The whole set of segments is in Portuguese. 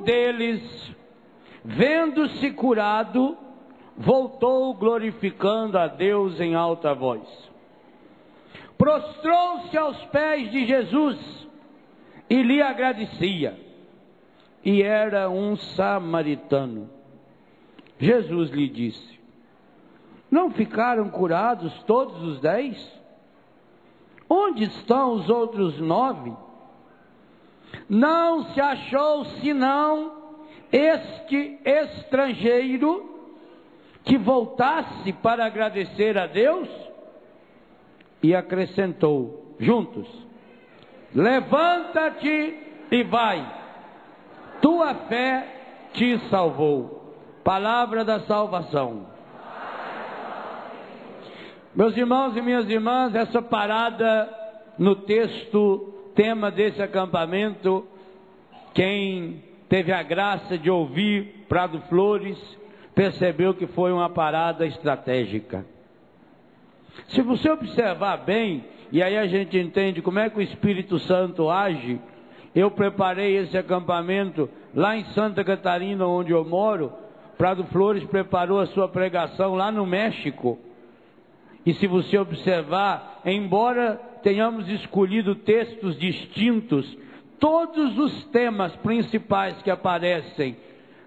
deles, vendo-se curado, voltou glorificando a Deus em alta voz. Prostrou-se aos pés de Jesus e lhe agradecia. E era um samaritano. Jesus lhe disse: não ficaram curados todos os 10? Onde estão os outros 9? Não se achou senão este estrangeiro que voltasse para agradecer a Deus? E acrescentou, juntos: levanta-te e vai, tua fé te salvou. Palavra da salvação. Meus irmãos e minhas irmãs, essa parada no texto, tema desse acampamento, quem teve a graça de ouvir Prado Flores, percebeu que foi uma parada estratégica. Se você observar bem, e aí a gente entende como é que o Espírito Santo age. Eu preparei esse acampamento lá em Santa Catarina, onde eu moro. Prado Flores preparou a sua pregação lá no México. E se você observar, embora tenhamos escolhido textos distintos, todos os temas principais que aparecem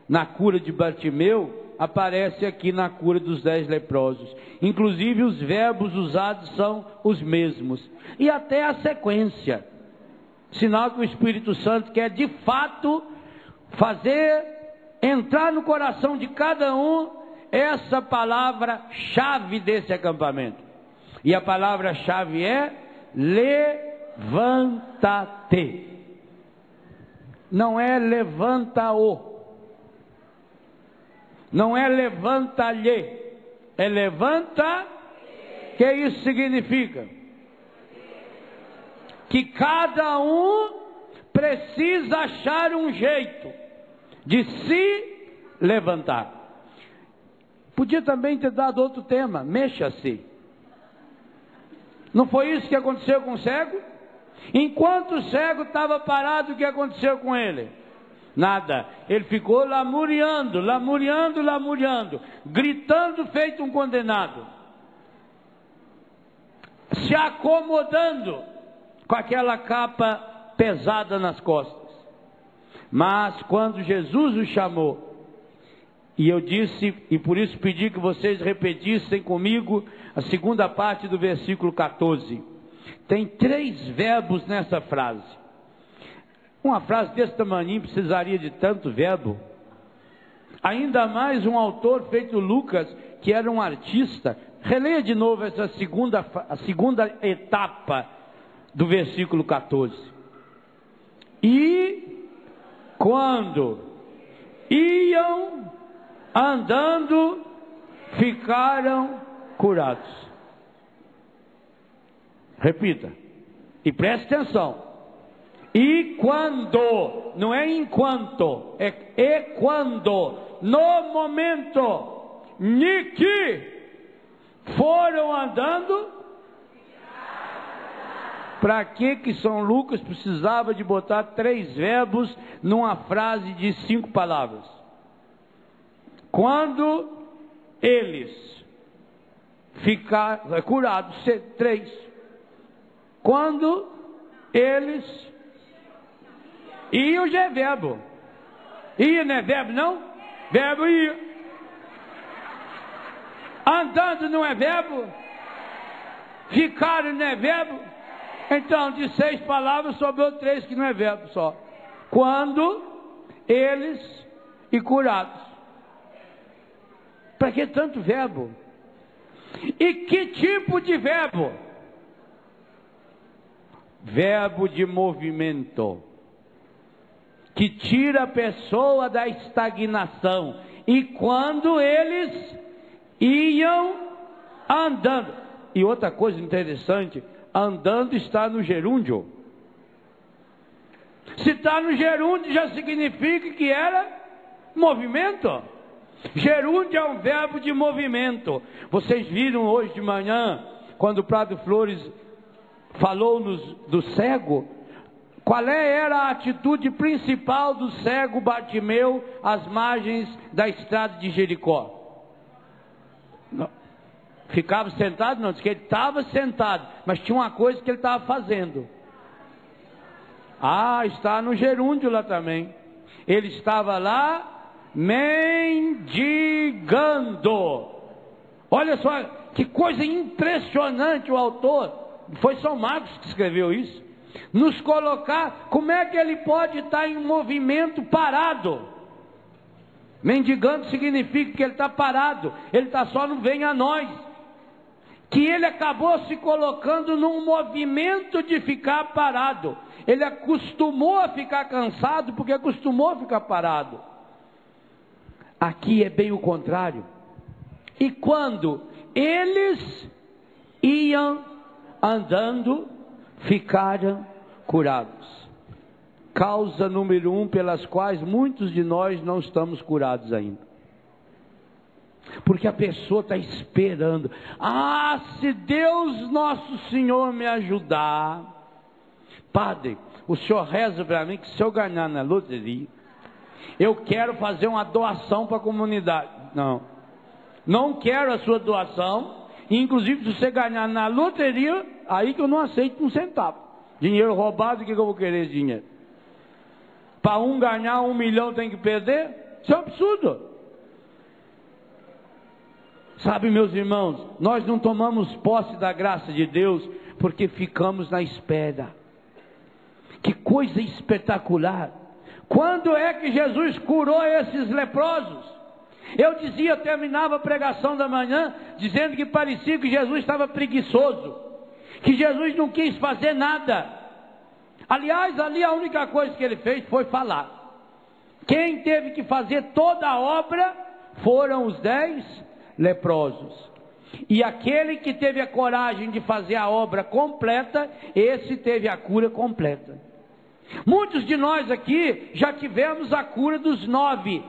na cura de Bartimeu, aparecem aqui na cura dos 10 leprosos. Inclusive os verbos usados são os mesmos. E até a sequência. Sinal que o Espírito Santo quer de fato fazer entrar no coração de cada um essa palavra-chave desse acampamento. E a palavra-chave é levanta-te. Não é levanta-o. Não é levanta-lhe. É levanta. Que isso significa? Que cada um precisa achar um jeito de se levantar. Podia também ter dado outro tema, mexa-se. Não foi isso que aconteceu com o cego? Enquanto o cego estava parado, o que aconteceu com ele? Nada. Ele ficou lamuriando, lamuriando, lamuriando, gritando feito um condenado, se acomodando com aquela capa pesada nas costas. Mas quando Jesus o chamou, e eu disse, e por isso pedi que vocês repetissem comigo a segunda parte do versículo 14. Tem 3 verbos nessa frase. Uma frase desse tamanho precisaria de tanto verbo. Ainda mais um autor feito Lucas, que era um artista. Releia de novo essa a segunda etapa do versículo 14. E quando iam andando, ficaram curados. Repita. E preste atenção. E quando, não é enquanto, é e quando, no momento em que foram andando. Para que São Lucas precisava de botar 3 verbos numa frase de 5 palavras? Quando eles ficaram curados, 3. Quando eles iam, já é verbo. Ia não é verbo não? Verbo ia. Andando não é verbo? Ficaram não é verbo? Então, de 6 palavras, sobrou 3 que não é verbo só. Quando eles e curados. Para que tanto verbo? E que tipo de verbo? Verbo de movimento, que tira a pessoa da estagnação. E quando eles iam andando. E outra coisa interessante, andando está no gerúndio. Se está no gerúndio, já significa que era movimento. Gerúndio é um verbo de movimento. Vocês viram hoje de manhã, quando o Prado Flores falou do cego, Qual era a atitude principal do cego Bartimeu às margens da estrada de Jericó? Não. Ficava sentado? Não, diz que ele estava sentado, mas tinha uma coisa que ele estava fazendo. Está no gerúndio lá também. Ele estava lá mendigando. Olha só que coisa impressionante o autor. Foi São Marcos que escreveu isso. Nos colocar, como é que ele pode estar em movimento parado? Mendigando significa que ele está parado, ele está só no venha a nós. Que ele acabou se colocando num movimento de ficar parado. Ele acostumou a ficar cansado porque acostumou a ficar parado. Aqui é bem o contrário. E quando eles iam andando, ficaram curados. Causa número 1 pelas quais muitos de nós não estamos curados ainda. Porque a pessoa está esperando. Se Deus nosso Senhor me ajudar. Padre, o senhor reza para mim que se eu ganhar na loteria, eu quero fazer uma doação para a comunidade. Não quero a sua doação. Inclusive, se você ganhar na loteria, aí que eu não aceito um centavo. Dinheiro roubado, o que eu vou querer esse dinheiro? Para um ganhar 1 milhão tem que perder? Isso é um absurdo. Sabe, meus irmãos, nós não tomamos posse da graça de Deus porque ficamos na espera. Que coisa espetacular! Quando é que Jesus curou esses leprosos? Eu terminava a pregação da manhã dizendo que parecia que Jesus estava preguiçoso, que Jesus não quis fazer nada. Aliás, ali a única coisa que ele fez foi falar. Quem teve que fazer toda a obra foram os 10 leprosos. E aquele que teve a coragem de fazer a obra completa, esse teve a cura completa. Muitos de nós aqui já tivemos a cura dos 9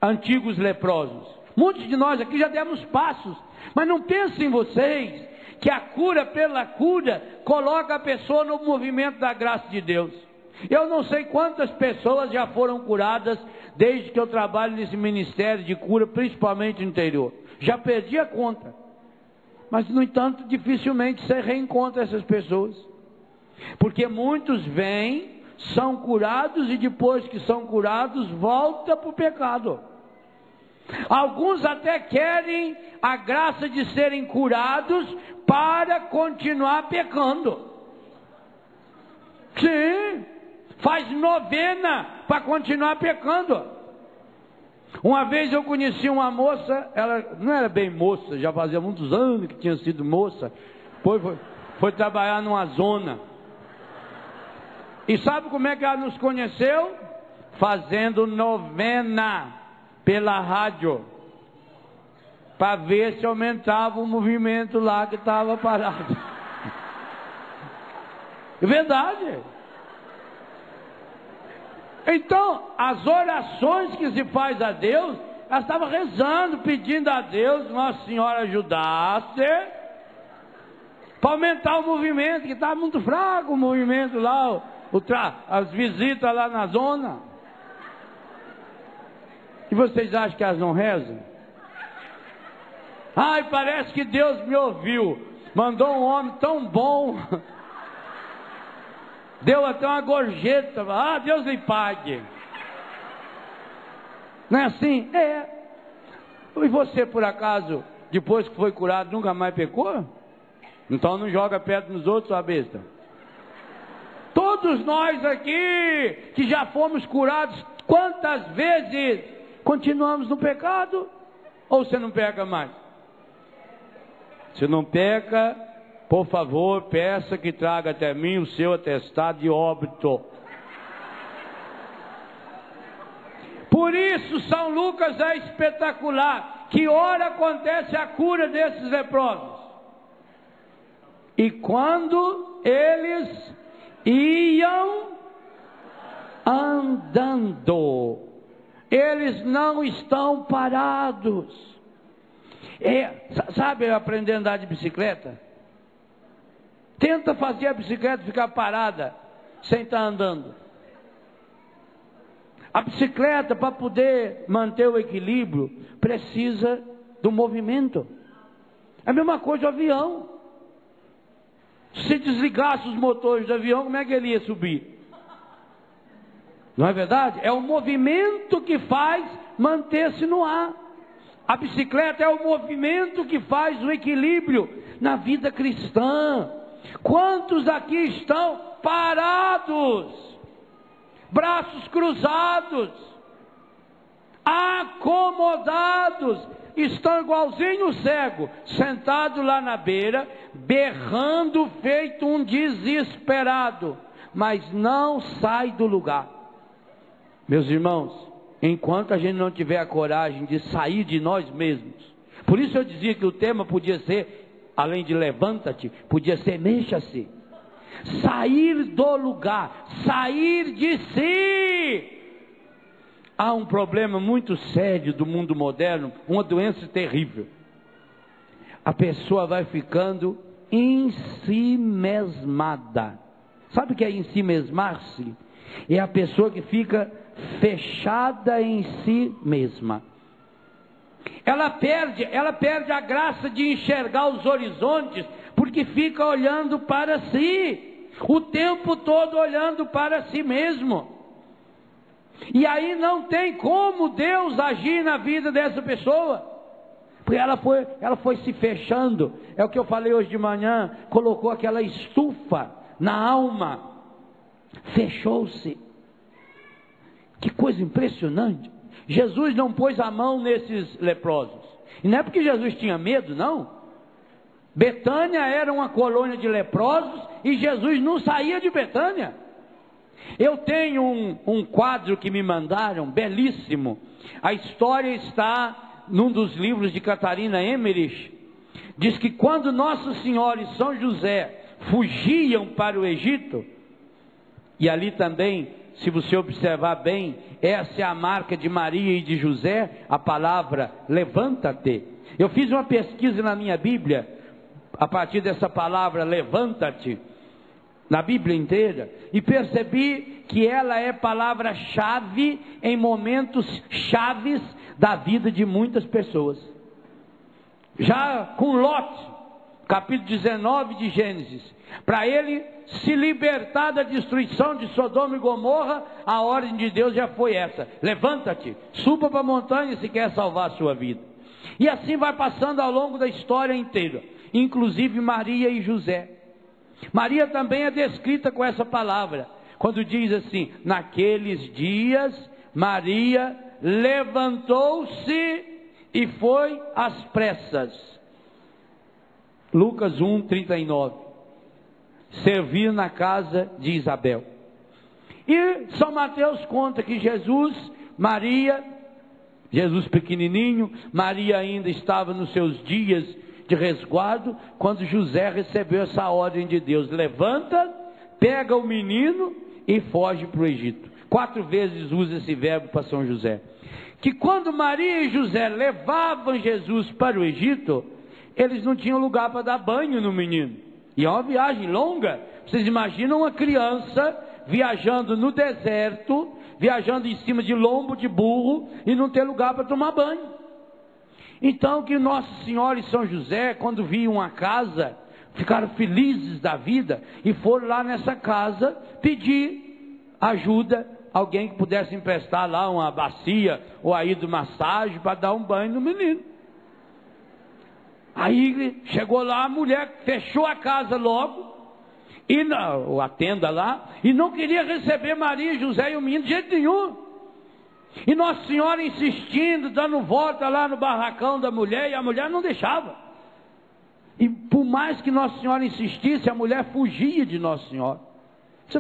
antigos leprosos. Muitos de nós aqui já demos passos. Mas não pensem vocês que a cura pela cura coloca a pessoa no movimento da graça de Deus. Eu não sei quantas pessoas já foram curadas desde que eu trabalho nesse ministério de cura, principalmente no interior. Já perdi a conta. Mas, no entanto, dificilmente você reencontra essas pessoas. Porque muitos vêm, são curados e depois que são curados, voltam para o pecado. Alguns até querem a graça de serem curados para continuar pecando. Sim, faz novena para continuar pecando. Uma vez eu conheci uma moça, ela não era bem moça, já fazia muitos anos que tinha sido moça, foi trabalhar numa zona. E sabe como é que ela nos conheceu? Fazendo novena pela rádio, para ver se aumentava o movimento lá que estava parado. É verdade. Então, as orações que se faz a Deus, ela estava rezando, pedindo a Deus, Nossa Senhora ajudasse, para aumentar o movimento, que estava muito fraco o movimento lá, as visitas lá na zona. E vocês acham que elas não rezam? Parece que Deus me ouviu, mandou um homem tão bom, deu até uma gorjeta, Deus lhe pague. Não é assim? É. E você, por acaso, depois que foi curado, nunca mais pecou? Então não joga pedra nos outros, sua besta. Todos nós aqui, que já fomos curados, quantas vezes continuamos no pecado? Ou você não peca mais? Se não peca, por favor, peça que traga até mim o seu atestado de óbito. Por isso, São Lucas é espetacular. Que hora acontece a cura desses leprosos? E quando eles iam andando, eles não estão parados. Sabe aprender a andar de bicicleta? Tenta fazer a bicicleta ficar parada. sem estar andando. A bicicleta, para poder manter o equilíbrio, precisa do movimento. É a mesma coisa do avião. Se desligasse os motores do avião, como é que ele ia subir? Não é verdade? É o movimento que faz manter-se no ar. A bicicleta é o movimento que faz o equilíbrio na vida cristã. Quantos aqui estão parados, braços cruzados, acomodados, estão igualzinho o cego, sentado lá na beira, berrando feito um desesperado, mas não sai do lugar. Meus irmãos, enquanto a gente não tiver a coragem de sair de nós mesmos, por isso eu dizia que o tema podia ser, além de levanta-te, podia ser mexa-se. Sair do lugar, sair de si. Há um problema muito sério do mundo moderno, uma doença terrível. A pessoa vai ficando ensimesmada. Sabe o que é ensimesmar-se? É a pessoa que fica fechada em si mesma. Ela perde a graça de enxergar os horizontes, porque fica olhando para si, o tempo todo olhando para si mesmo. E aí não tem como Deus agir na vida dessa pessoa, porque ela foi se fechando. É o que eu falei hoje de manhã, colocou aquela estufa na alma, fechou-se. Que coisa impressionante. Jesus não pôs a mão nesses leprosos, e não é porque Jesus tinha medo, não. Betânia era uma colônia de leprosos, e Jesus não saía de Betânia. Eu tenho um quadro que me mandaram, belíssimo. A história está num dos livros de Catarina Emmerich. Diz que quando Nossa Senhora e São José fugiam para o Egito, e ali também, se você observar bem, essa é a marca de Maria e de José, a palavra levanta-te. Eu fiz uma pesquisa na minha Bíblia, a partir dessa palavra levanta-te, na Bíblia inteira, e percebi que ela é palavra-chave em momentos chaves da vida de muitas pessoas. Já com Ló, capítulo 19 de Gênesis, para ele se libertar da destruição de Sodoma e Gomorra, a ordem de Deus já foi essa: levanta-te, suba para a montanha se quer salvar a sua vida. E assim vai passando ao longo da história inteira, inclusive Maria e José. Maria também é descrita com essa palavra, quando diz assim: naqueles dias Maria levantou-se e foi às pressas. Lucas 1:39. Servir na casa de Isabel. E São Mateus conta que Jesus pequenininho, Maria ainda estava nos seus dias de resguardo, quando José recebeu essa ordem de Deus: levanta, pega o menino e foge para o Egito. 4 vezes usa esse verbo para São José. Que quando Maria e José levavam Jesus para o Egito, eles não tinham lugar para dar banho no menino. E é uma viagem longa. Vocês imaginam uma criança viajando no deserto, viajando em cima de lombo de burro, e não ter lugar para tomar banho. Então que Nossa Senhora e São José, quando viam a casa, ficaram felizes da vida, e foram lá nessa casa pedir ajuda, alguém que pudesse emprestar lá uma bacia ou a hidromassagem para dar um banho no menino. Aí chegou lá, a mulher fechou a casa logo, a tenda lá, e não queria receber Maria, José e o menino de jeito nenhum. E Nossa Senhora insistindo, dando volta lá no barracão da mulher, e a mulher não deixava. E por mais que Nossa Senhora insistisse, a mulher fugia de Nossa Senhora.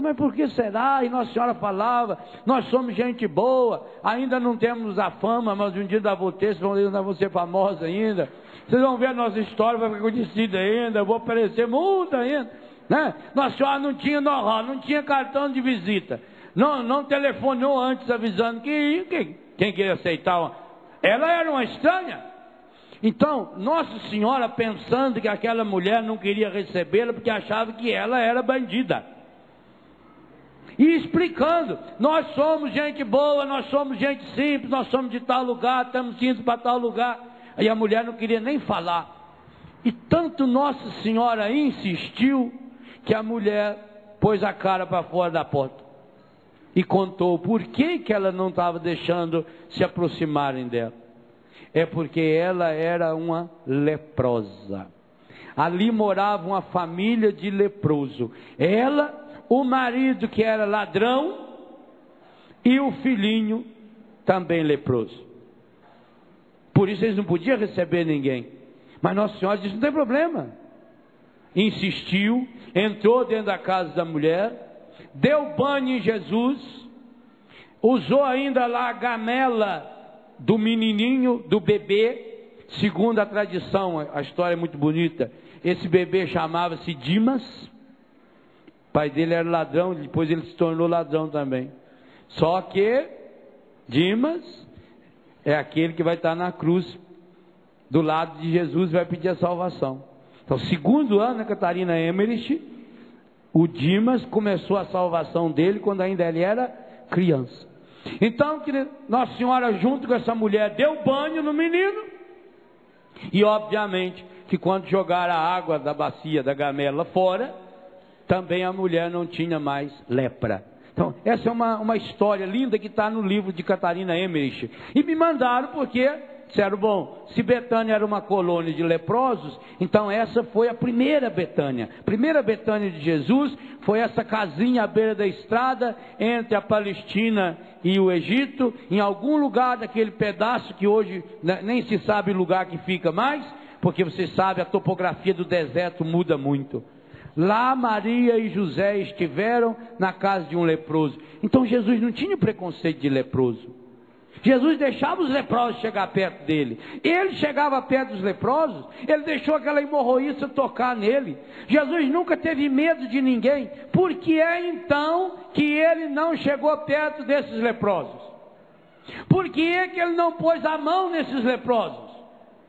Mas por que será? E Nossa Senhora falava: nós somos gente boa, ainda não temos a fama, mas um dia da vocês vão ser famosos ainda. Vocês vão ver a nossa história, vai ficar conhecida ainda, eu vou aparecer muito ainda, né? Nossa Senhora não tinha know-how, não tinha cartão de visita, não telefonou antes avisando que quem queria aceitar, ela era uma estranha. Então Nossa Senhora, pensando que aquela mulher não queria recebê-la porque achava que ela era bandida, E explicando, nós somos gente boa, nós somos gente simples, nós somos de tal lugar, estamos indo para tal lugar. Aí a mulher não queria nem falar. E tanto Nossa Senhora insistiu, que a mulher pôs a cara para fora da porta. E contou por que ela não estava deixando se aproximarem dela. É porque ela era uma leprosa. Ali morava uma família de leproso. Ela, o marido que era ladrão, e o filhinho também leproso. Por isso eles não podiam receber ninguém. Mas Nossa Senhora disse, não tem problema. Insistiu, entrou dentro da casa da mulher, deu banho em Jesus, usou ainda lá a gamela do menininho, do bebê. Segundo a tradição, a história é muito bonita, esse bebê chamava-se Dimas. O pai dele era ladrão, depois ele se tornou ladrão também. Só que Dimas é aquele que vai estar na cruz do lado de Jesus e vai pedir a salvação. Então, segundo Ana Catarina Emmerich, o Dimas começou a salvação dele quando ainda ele era criança. Então, Nossa Senhora, junto com essa mulher, deu banho no menino. E obviamente que quando jogaram a água da bacia, da gamela fora, também a mulher não tinha mais lepra. Então, essa é uma história linda que está no livro de Catarina Emmerich. E me mandaram porque disseram, bom, se Betânia era uma colônia de leprosos, então essa foi a primeira Betânia. A primeira Betânia de Jesus foi essa casinha à beira da estrada, entre a Palestina e o Egito, em algum lugar daquele pedaço que hoje nem se sabe o lugar que fica mais, porque você sabe, a topografia do deserto muda muito. Lá Maria e José estiveram na casa de um leproso. Então Jesus não tinha preconceito de leproso. Jesus deixava os leprosos chegar perto dele. Ele chegava perto dos leprosos, ele deixou aquela hemorroísta tocar nele. Jesus nunca teve medo de ninguém. Por que é então que ele não chegou perto desses leprosos? Por que é que ele não pôs a mão nesses leprosos?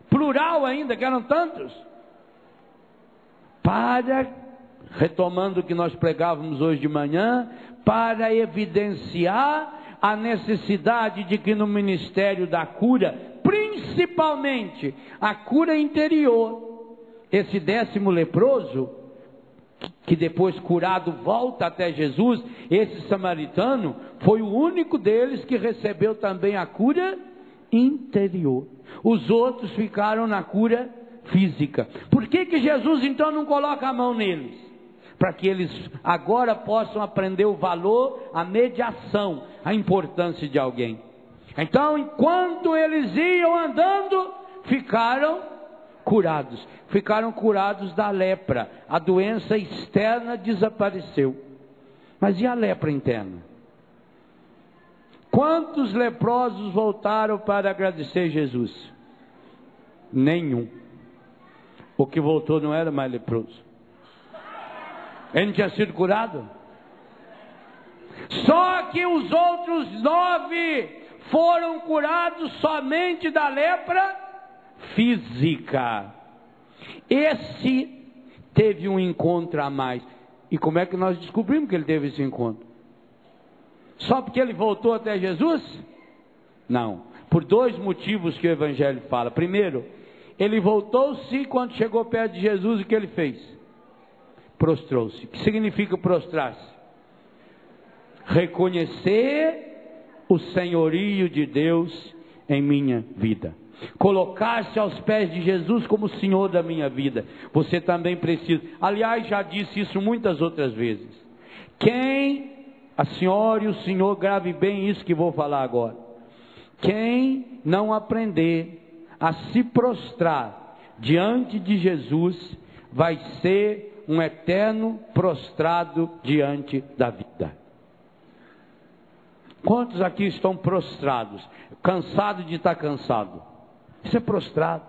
Plural ainda, que eram tantos. Retomando o que nós pregávamos hoje de manhã, para evidenciar a necessidade de que no ministério da cura, principalmente a cura interior, esse 10º leproso, que depois curado volta até Jesus, esse samaritano, foi o único deles que recebeu também a cura interior. Os outros ficaram na cura física. Por que Jesus então não coloca a mão neles? Para que eles agora possam aprender o valor, a mediação, a importância de alguém. Então, enquanto eles iam andando, ficaram curados. Ficaram curados da lepra. A doença externa desapareceu. Mas e a lepra interna? Quantos leprosos voltaram para agradecer Jesus? Nenhum. O que voltou não era mais leproso. Ele não tinha sido curado? Só que os outros 9 foram curados somente da lepra física. Esse teve um encontro a mais. E como é que nós descobrimos que ele teve esse encontro? Só porque ele voltou até Jesus? Não. Por 2 motivos que o Evangelho fala. Primeiro, ele voltou-se quando chegou perto de Jesus, o que ele fez? Prostrou-se. O que significa prostrar-se? Reconhecer o senhorio de Deus em minha vida. Colocar-se aos pés de Jesus como Senhor da minha vida. Você também precisa. Aliás, já disse isso muitas outras vezes. A senhora e o senhor, grave bem isso que vou falar agora. Quem não aprender a se prostrar diante de Jesus, vai ser um eterno prostrado diante da vida. Quantos aqui estão prostrados? Cansado de estar cansado? Isso é prostrado.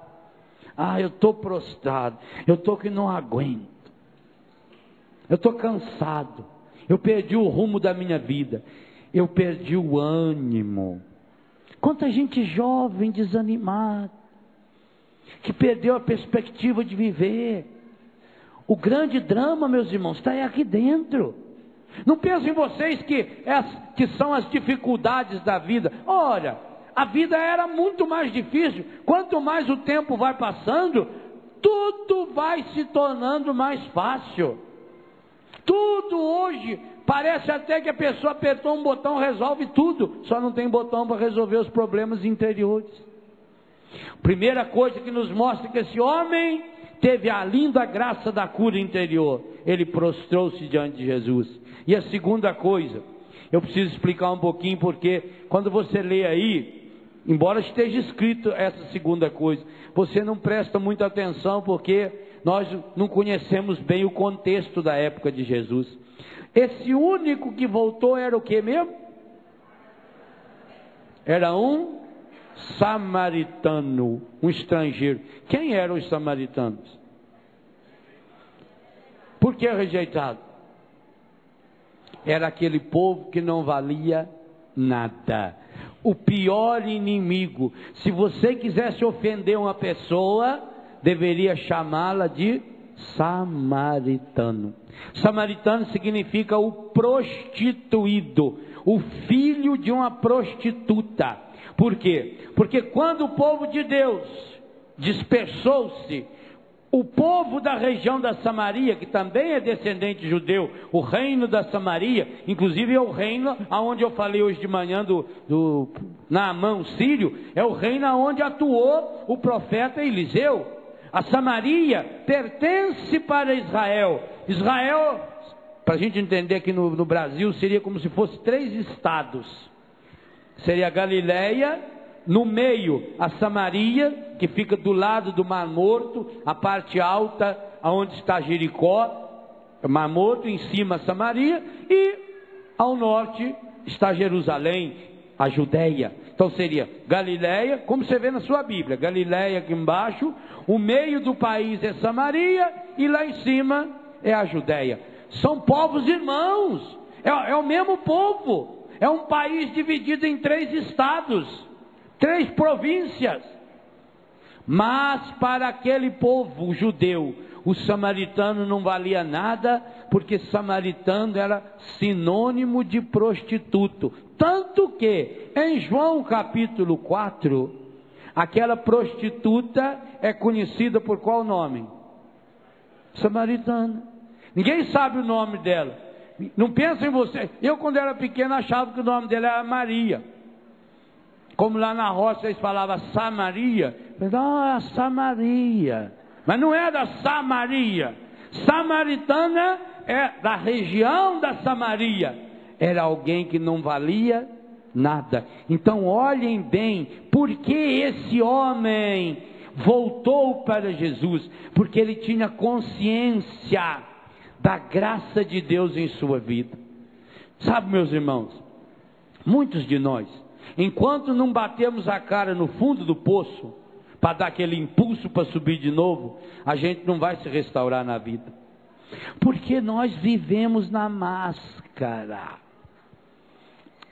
Eu estou prostrado. Eu estou que não aguento. Eu estou cansado. Eu perdi o rumo da minha vida. Eu perdi o ânimo. Quanta gente jovem, desanimada, que perdeu a perspectiva de viver. O grande drama, meus irmãos, está aqui dentro. Não pensem vocês que são as dificuldades da vida. Ora, a vida era muito mais difícil. Quanto mais o tempo vai passando, tudo vai se tornando mais fácil. Tudo hoje, parece até que a pessoa apertou um botão, resolve tudo. Só não tem botão para resolver os problemas interiores. Primeira coisa que nos mostra que esse homem teve a linda graça da cura interior. Ele prostrou-se diante de Jesus. E a segunda coisa, eu preciso explicar um pouquinho, porque quando você lê aí, embora esteja escrito essa segunda coisa, você não presta muita atenção, porque nós não conhecemos bem o contexto da época de Jesus. Esse único que voltou era o que mesmo? Era um samaritano, um estrangeiro. Quem eram os samaritanos? Por que rejeitado? Era aquele povo que não valia nada. O pior inimigo. Se você quisesse ofender uma pessoa, deveria chamá-la de samaritano. Samaritano significa o prostituído, o filho de uma prostituta. Por quê? Porque quando o povo de Deus dispersou-se, o povo da região da Samaria, que também é descendente judeu, o reino da Samaria, inclusive é o reino aonde eu falei hoje de manhã do Naamã sírio, é o reino aonde atuou o profeta Eliseu. A Samaria pertence para Israel. Israel, para a gente entender aqui no Brasil, seria como se fosse 3 estados. Seria a Galileia, no meio a Samaria, que fica do lado do Mar Morto, a parte alta, onde está Jericó, Mar Morto, em cima a Samaria, e ao norte está Jerusalém, a Judéia. Então seria Galileia, como você vê na sua Bíblia, Galileia aqui embaixo, o meio do país é Samaria, e lá em cima é a Judéia. São povos irmãos, é o mesmo povo, é um país dividido em 3 estados, 3 províncias. Mas para aquele povo judeu, o samaritano não valia nada, porque samaritano era sinônimo de prostituto. Tanto que em João capítulo 4, aquela prostituta é conhecida por qual nome? Samaritana. Ninguém sabe o nome dela. Não pensa em você. Eu, quando era pequeno, achava que o nome dela era Maria. Como lá na roça eles falavam Samaria. Não, é a Samaria. Mas não é da Samaria. Samaritana é da região da Samaria. Era alguém que não valia nada. Então olhem bem, por que esse homem voltou para Jesus? Porque ele tinha consciência da graça de Deus em sua vida. Sabe, meus irmãos, muitos de nós, enquanto não batemos a cara no fundo do poço, para dar aquele impulso para subir de novo, a gente não vai se restaurar na vida. Porque nós vivemos na máscara.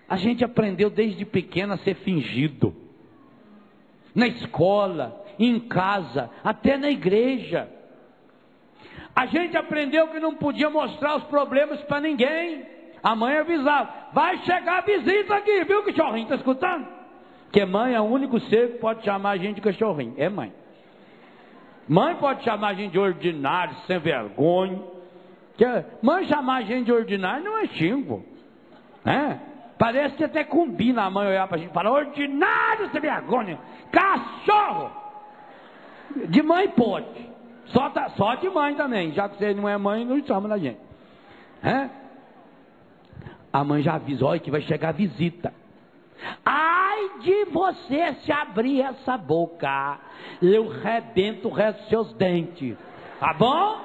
A gente aprendeu desde pequeno a ser fingido. Na escola, em casa, até na igreja. A gente aprendeu que não podia mostrar os problemas para ninguém. A mãe avisava, vai chegar visita aqui, viu, cachorrinho, está escutando? Porque mãe é o único ser que pode chamar a gente de cachorrinho, é mãe. Mãe pode chamar a gente de ordinário, sem vergonha. Mãe chamar a gente de ordinário não é xingo, né? Parece que até combina a mãe olhar para a gente e falar, ordinário, sem vergonha, cachorro. De mãe pode, só de mãe também, já que você não é mãe, não chama da gente, né? A mãe já avisa, olha que vai chegar visita. Ai de você se abrir essa boca, eu rebento o resto dos seus dentes, tá bom?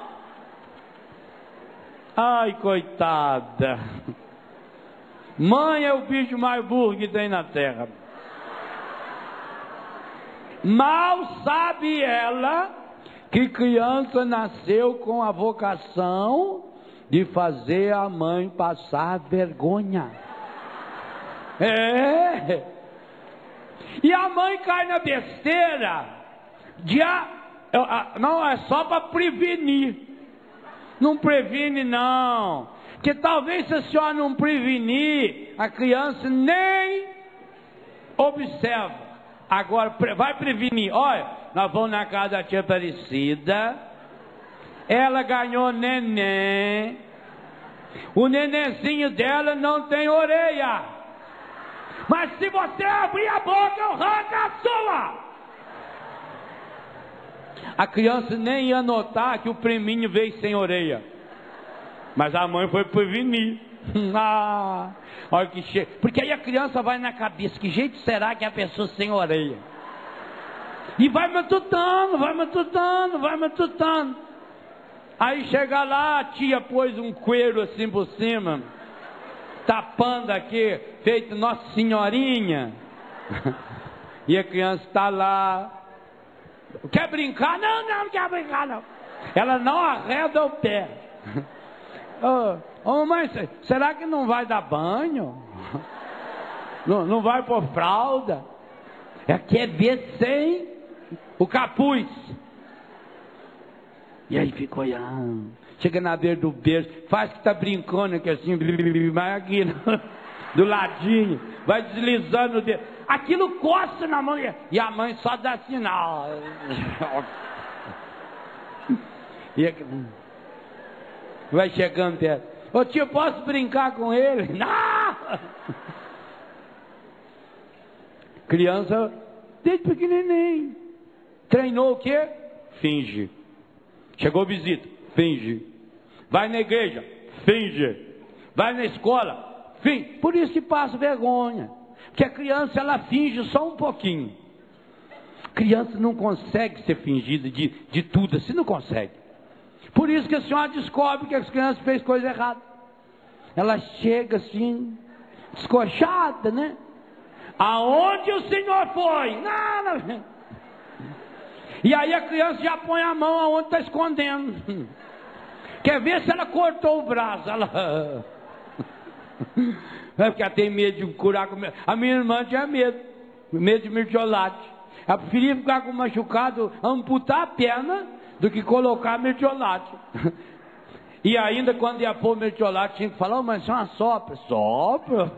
Ai, coitada. Mãe é o bicho mais burro que tem na terra. Mal sabe ela que criança nasceu com a vocação de fazer a mãe passar vergonha. É. E a mãe cai na besteira não, é só para prevenir. Não previne não. Que talvez se a senhora não prevenir, a criança nem observa. Agora vai prevenir. Olha, nós vamos na casa da tia Aparecida. Ela ganhou neném. O nenenzinho dela não tem orelha. Mas se você abrir a boca, eu arranco a sua. A criança nem ia notar que o priminho veio sem orelha. Mas a mãe foi prevenir. Olha que cheio. Porque aí a criança vai na cabeça, que jeito será que é a pessoa sem orelha? E vai matutando, vai matutando, vai matutando. Aí chega lá, a tia pôs um coelho assim por cima, tapando aqui, feito Nossa Senhorinha. E a criança está lá. Quer brincar? Não, não quer brincar não. Ela não arreda o pé. Ô mamãe, será que não vai dar banho? Não vai pôr fralda? Quer ver sem o capuz. E aí fica olhando. Chega na beira do berço, faz que está brincando aqui assim, vai aqui do ladinho, vai deslizando o dedo. Aquilo coça na mão e a mãe só dá sinal. E aqui, vai chegando perto. Ô tio, posso brincar com ele? Não! Criança, desde pequenininho, treinou o quê? Finge. Chegou visita, finge. Vai na igreja, finge. Vai na escola, finge. Por isso que passa vergonha. Porque a criança, ela finge só um pouquinho. Criança não consegue ser fingida de tudo assim, não consegue. Por isso que a senhora descobre que as crianças fez coisa errada. Ela chega assim, descochada, né? Aonde o senhor foi? Nada. E aí a criança já põe a mão aonde está escondendo. Quer ver se ela cortou o braço? Ela... É porque ela tem medo de curar com... A minha irmã tinha medo de mertiolate. Ela preferia ficar com machucado, amputar a perna, do que colocar mertiolate. E ainda quando ia pôr mertiolate, tinha que falar, mas isso é uma sopra. Sopra?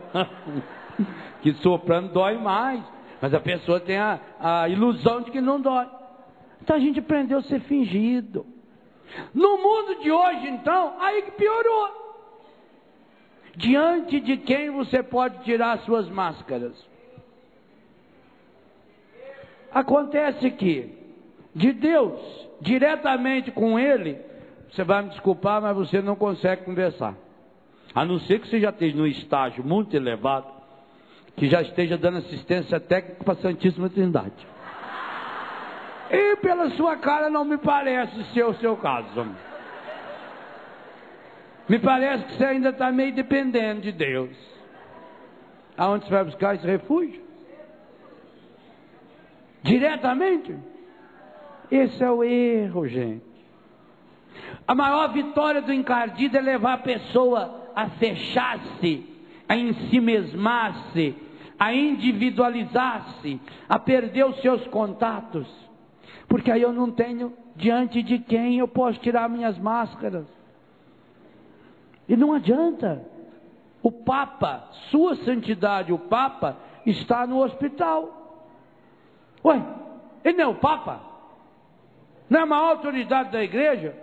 Que soprando dói mais. Mas a pessoa tem a ilusão de que não dói. Então a gente aprendeu a ser fingido. No mundo de hoje, então, aí que piorou. Diante de quem você pode tirar suas máscaras? Acontece que, de Deus, diretamente com Ele, você vai me desculpar, mas você não consegue conversar. A não ser que você já esteja num estágio muito elevado, que já esteja dando assistência técnica para a Santíssima Trindade. E pela sua cara não me parece ser o seu caso. Me parece que você ainda está meio dependendo de Deus. Aonde você vai buscar esse refúgio? Diretamente? Esse é o erro, gente. A maior vitória do encardido é levar a pessoa a fechar-se, a ensimesmar-se, a individualizar-se, a perder os seus contatos. Porque aí eu não tenho diante de quem eu posso tirar minhas máscaras. E não adianta. O Papa, Sua Santidade, o Papa, está no hospital. Ué, ele não é o Papa? Não é a maior autoridade da igreja?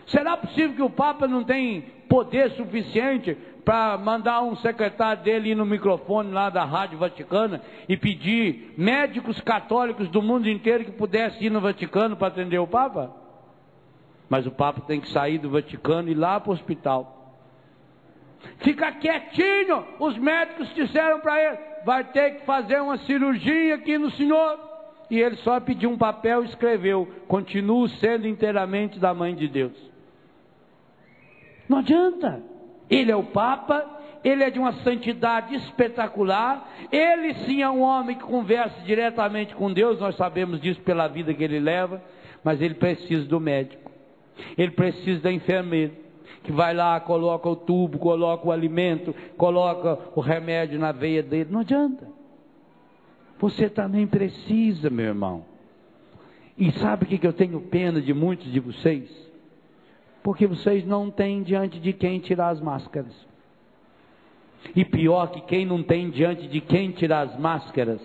Será possível que o Papa não tem poder suficiente para mandar um secretário dele ir no microfone lá da Rádio Vaticana e pedir médicos católicos do mundo inteiro que pudessem ir no Vaticano para atender o Papa? Mas o Papa tem que sair do Vaticano e ir lá para o hospital. Fica quietinho. Os médicos disseram para ele, vai ter que fazer uma cirurgia aqui no senhor. E ele só pediu um papel e escreveu, continuo sendo inteiramente da Mãe de Deus. Não adianta. Ele é o Papa, ele é de uma santidade espetacular, ele sim é um homem que conversa diretamente com Deus, nós sabemos disso pela vida que ele leva, mas ele precisa do médico, ele precisa da enfermeira, que vai lá, coloca o tubo, coloca o alimento, coloca o remédio na veia dele. Não adianta. Você também precisa, meu irmão. E sabe o que eu tenho pena de muitos de vocês? Porque vocês não têm diante de quem tirar as máscaras. E pior que quem não tem diante de quem tirar as máscaras,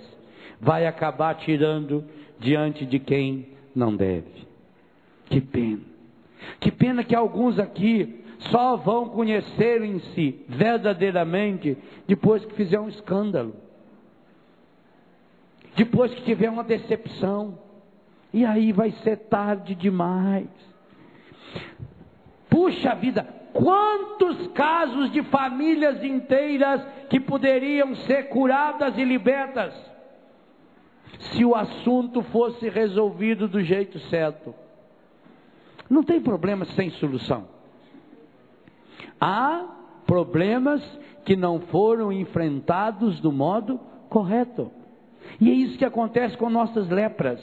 vai acabar tirando diante de quem não deve. Que pena. Que pena que alguns aqui só vão conhecer em si verdadeiramente depois que fizer um escândalo. Depois que tiver uma decepção. E aí vai ser tarde demais. Puxa vida, quantos casos de famílias inteiras que poderiam ser curadas e libertas, se o assunto fosse resolvido do jeito certo. Não tem problema sem solução. Há problemas que não foram enfrentados do modo correto. E é isso que acontece com nossas lepras.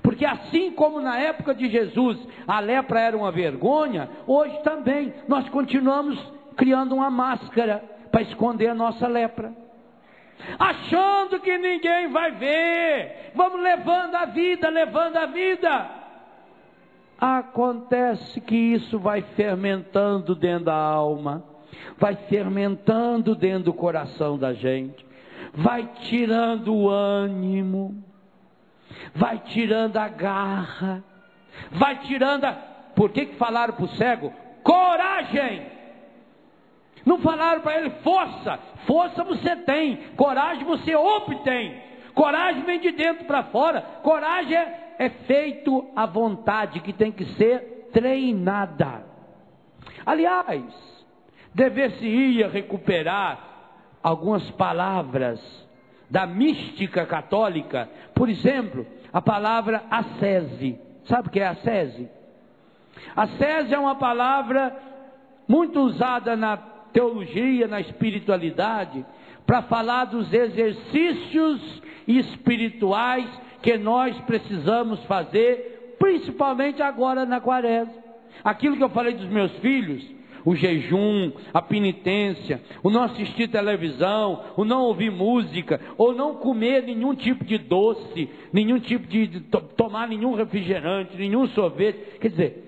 Porque assim como na época de Jesus a lepra era uma vergonha, hoje também nós continuamos criando uma máscara para esconder a nossa lepra, achando que ninguém vai ver, vamos levando a vida. Acontece que isso vai fermentando dentro da alma, vai fermentando dentro do coração da gente, vai tirando o ânimo, vai tirando a garra, vai tirando a... Por que falaram para o cego? Coragem! Não falaram para ele força. Força você tem, coragem você obtém. Coragem vem de dentro para fora. Coragem é feito à vontade, que tem que ser treinada. Aliás, dever-se-ia recuperar algumas palavras da mística católica. Por exemplo, a palavra ascese. Sabe o que é ascese? Ascese é uma palavra muito usada na teologia, na espiritualidade, para falar dos exercícios espirituais que nós precisamos fazer, principalmente agora na quaresma. Aquilo que eu falei dos meus filhos, o jejum, a penitência, o não assistir televisão, o não ouvir música, ou não comer nenhum tipo de doce, nenhum tipo de tomar nenhum refrigerante, nenhum sorvete. Quer dizer,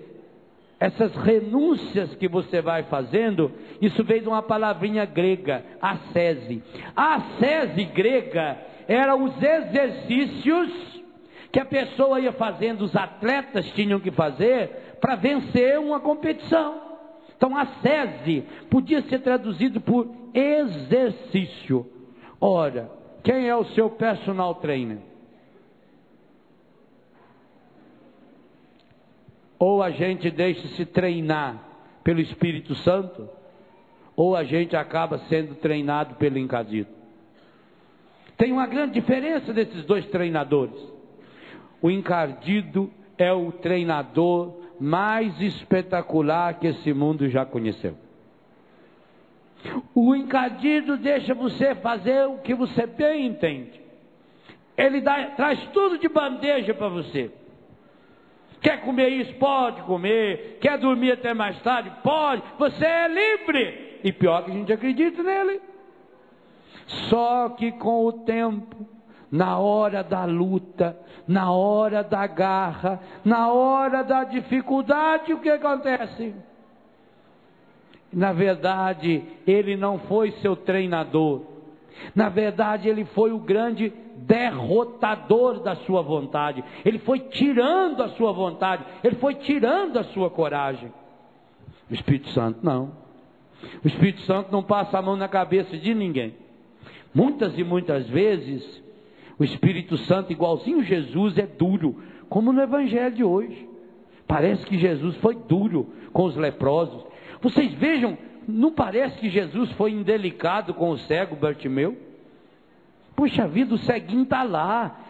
essas renúncias que você vai fazendo, isso veio de uma palavrinha grega, ascese. A ascese grega eram os exercícios que a pessoa ia fazendo, os atletas tinham que fazer para vencer uma competição. Então, ascese podia ser traduzido por exercício. Ora, quem é o seu personal trainer? Ou a gente deixa se treinar pelo Espírito Santo, ou a gente acaba sendo treinado pelo encardido. Tem uma grande diferença desses dois treinadores. O encardido é o treinador mais espetacular que esse mundo já conheceu. O encardido deixa você fazer o que você bem entende. Ele traz tudo de bandeja para você. Quer comer isso? Pode comer. Quer dormir até mais tarde? Pode. Você é livre. E pior que a gente acredita nele. Só que com o tempo, na hora da luta, na hora da garra, na hora da dificuldade, o que acontece? Na verdade, ele não foi seu treinador. Na verdade, ele foi o grande derrotador da sua vontade. Ele foi tirando a sua vontade, ele foi tirando a sua coragem. O Espírito Santo não. O Espírito Santo não passa a mão na cabeça de ninguém. Muitas e muitas vezes, o Espírito Santo, igualzinho Jesus, é duro, como no Evangelho de hoje. Parece que Jesus foi duro com os leprosos. Vocês vejam, não parece que Jesus foi indelicado com o cego Bartimeu? Puxa vida, o ceguinho está lá,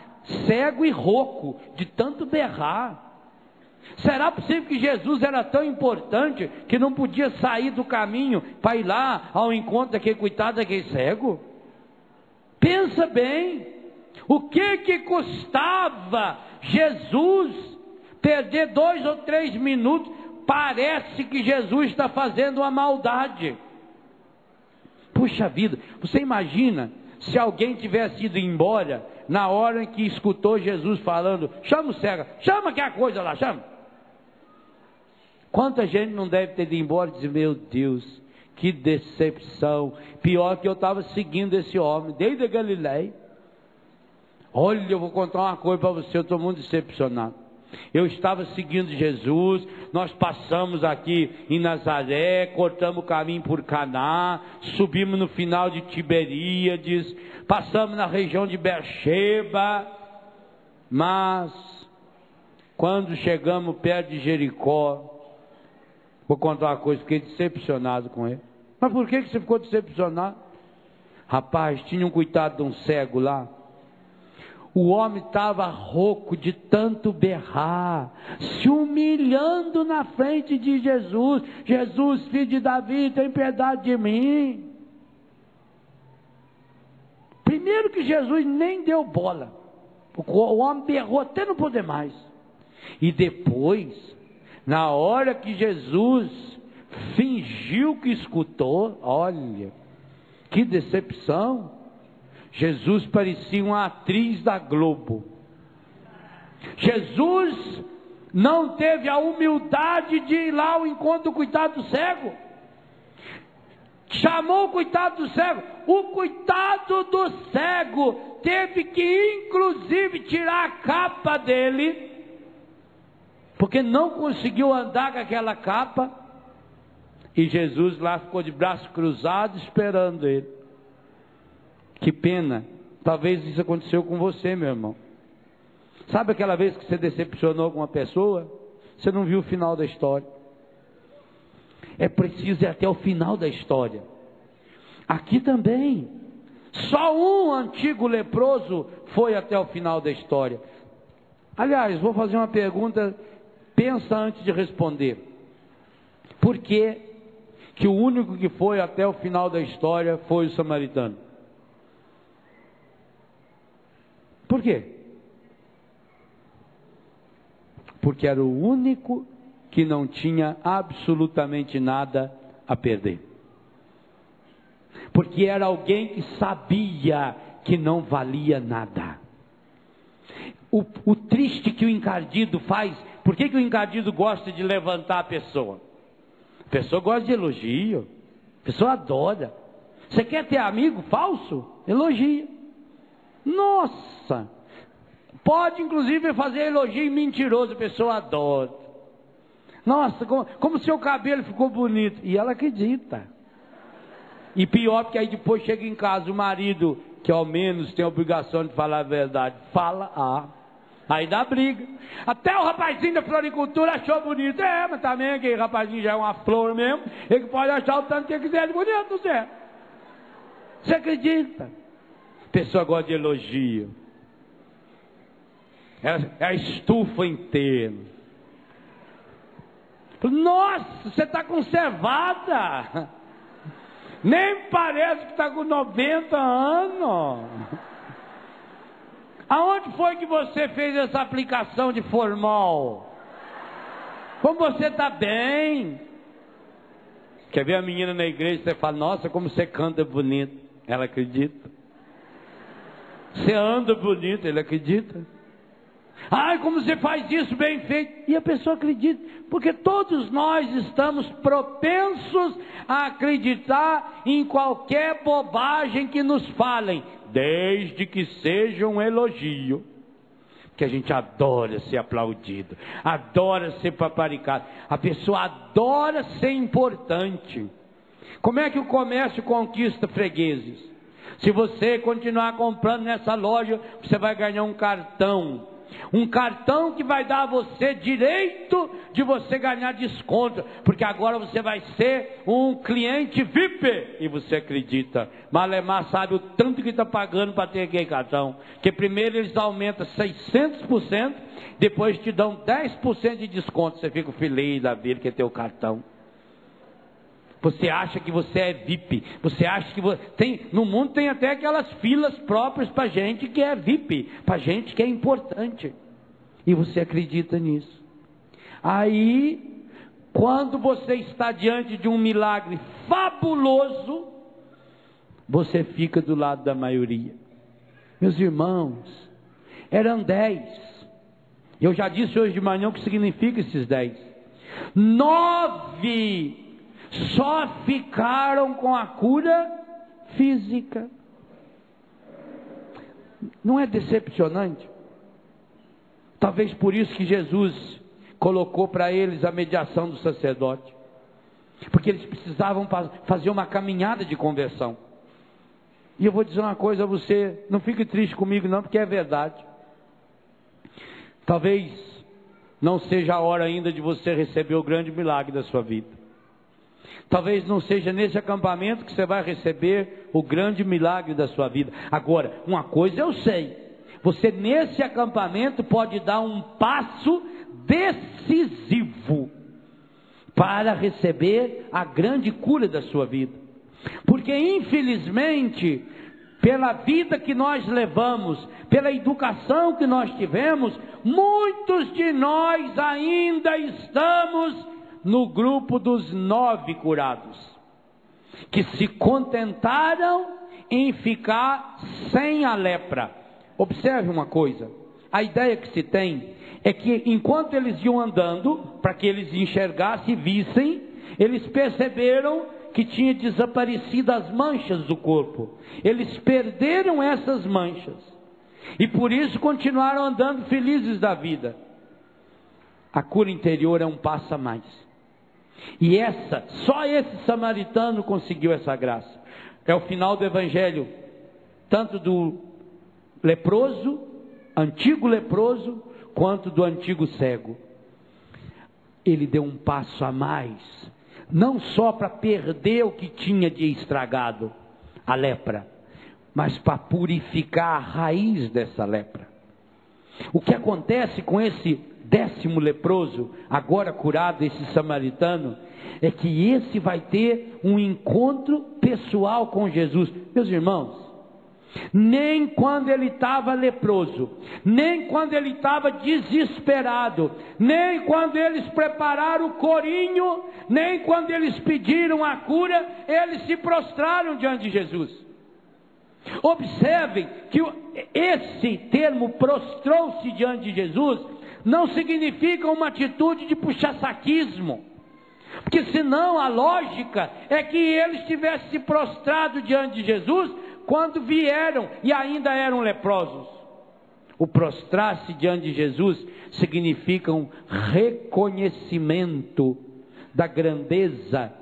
cego e rouco, de tanto berrar. Será possível que Jesus era tão importante que não podia sair do caminho para ir lá ao encontro daquele coitado daquele cego? Pensa bem, o que custava Jesus perder 2 ou 3 minutos? Parece que Jesus está fazendo uma maldade. Puxa vida, você imagina se alguém tivesse ido embora na hora em que escutou Jesus falando: chama o cego, chama que é a coisa lá, chama. Quanta gente não deve ter ido embora e dizer, meu Deus, que decepção. Pior que eu estava seguindo esse homem, desde a Galileia. Olha, eu vou contar uma coisa para você, eu estou muito decepcionado. Eu estava seguindo Jesus, nós passamos aqui em Nazaré, cortamos o caminho por Caná, subimos no final de Tiberíades, passamos na região de Beersheba, mas quando chegamos perto de Jericó, vou contar uma coisa, fiquei decepcionado com ele. Mas por que você ficou decepcionado? Rapaz, tinha um coitado de um cego lá. O homem estava rouco de tanto berrar, se humilhando na frente de Jesus. Jesus, filho de Davi, tem piedade de mim. Primeiro que Jesus nem deu bola. O homem berrou até não poder mais. E depois, na hora que Jesus fingiu que escutou, olha, que decepção. Jesus parecia uma atriz da Globo. Jesus não teve a humildade de ir lá ao encontro do coitado do cego. Chamou o coitado do cego. O coitado do cego teve que inclusive tirar a capa dele, porque não conseguiu andar com aquela capa. E Jesus lá ficou de braço cruzado esperando ele. Que pena, talvez isso aconteceu com você, meu irmão. Sabe aquela vez que você decepcionou alguma pessoa? Você não viu o final da história. É preciso ir até o final da história. Aqui também, só um antigo leproso foi até o final da história. Aliás, vou fazer uma pergunta, pensa antes de responder. Por que que o único que foi até o final da história foi o samaritano? Por quê? Porque era o único que não tinha absolutamente nada a perder. Porque era alguém que sabia que não valia nada. O triste que o encardido faz, por que o encardido gosta de levantar a pessoa? A pessoa gosta de elogio, a pessoa adora. Você quer ter amigo falso? Elogia. Nossa, pode inclusive fazer elogio mentiroso, a pessoa adora. Nossa, como seu cabelo ficou bonito. E ela acredita. E pior, porque aí depois chega em casa o marido, que ao menos tem a obrigação de falar a verdade, fala, aí dá briga. Até o rapazinho da floricultura achou bonito. Mas também aquele rapazinho já é uma flor mesmo, ele pode achar o tanto que ele quiser de bonito, não sei. Você acredita? A pessoa gosta de elogio. É a estufa inteira. Nossa, você está conservada. Nem parece que está com 90 anos. Aonde foi que você fez essa aplicação de formol? Como você está bem. Quer ver a menina na igreja, você fala, nossa, como você canta bonito. Ela acredita. Você anda bonito, ele acredita. Ai, como você faz isso bem feito. E a pessoa acredita, porque todos nós estamos propensos a acreditar em qualquer bobagem que nos falem, desde que seja um elogio. Que a gente adora ser aplaudido, adora ser paparicado, a pessoa adora ser importante. Como é que o comércio conquista fregueses? Se você continuar comprando nessa loja, você vai ganhar um cartão que vai dar a você direito de você ganhar desconto, porque agora você vai ser um cliente VIP, e você acredita. Malemar sabe o tanto que está pagando para ter aquele cartão, que primeiro eles aumentam 600%, depois te dão 10% de desconto, você fica feliz da vida que é teu cartão. Você acha que você é VIP, você acha que no mundo tem até aquelas filas próprias para gente que é VIP, para gente que é importante, e você acredita nisso. Aí, quando você está diante de um milagre fabuloso, você fica do lado da maioria. Meus irmãos, eram 10, eu já disse hoje de manhã o que significa esses 10. 9 só ficaram com a cura física. Não é decepcionante? Talvez por isso que Jesus colocou para eles a mediação do sacerdote, porque eles precisavam fazer uma caminhada de conversão. E eu vou dizer uma coisa a você, não fique triste comigo não, porque é verdade. Talvez não seja a hora ainda de você receber o grande milagre da sua vida. Talvez não seja nesse acampamento que você vai receber o grande milagre da sua vida. Agora, uma coisa eu sei, você nesse acampamento pode dar um passo decisivo para receber a grande cura da sua vida. Porque infelizmente, pela vida que nós levamos, pela educação que nós tivemos, muitos de nós ainda estamos no grupo dos 9 curados, que se contentaram em ficar sem a lepra. Observe uma coisa, a ideia que se tem é que enquanto eles iam andando, para que eles enxergassem e vissem, eles perceberam que tinha desaparecido as manchas do corpo. Eles perderam essas manchas e por isso continuaram andando felizes da vida. A cura interior é um passo a mais. E só esse samaritano conseguiu essa graça. É o final do evangelho, tanto do leproso, antigo leproso, quanto do antigo cego. Ele deu um passo a mais, não só para perder o que tinha de estragado, a lepra, mas para purificar a raiz dessa lepra. O que acontece com esse 10º leproso, agora curado, esse samaritano, é que esse vai ter um encontro pessoal com Jesus. Meus irmãos, nem quando ele estava leproso, nem quando ele estava desesperado, nem quando eles prepararam o corinho, nem quando eles pediram a cura, eles se prostraram diante de Jesus. Observem que esse termo prostrou-se diante de Jesus não significa uma atitude de puxa-saquismo, porque senão a lógica é que eles tivessem se prostrado diante de Jesus quando vieram e ainda eram leprosos. O prostrar-se diante de Jesus significa um reconhecimento da grandeza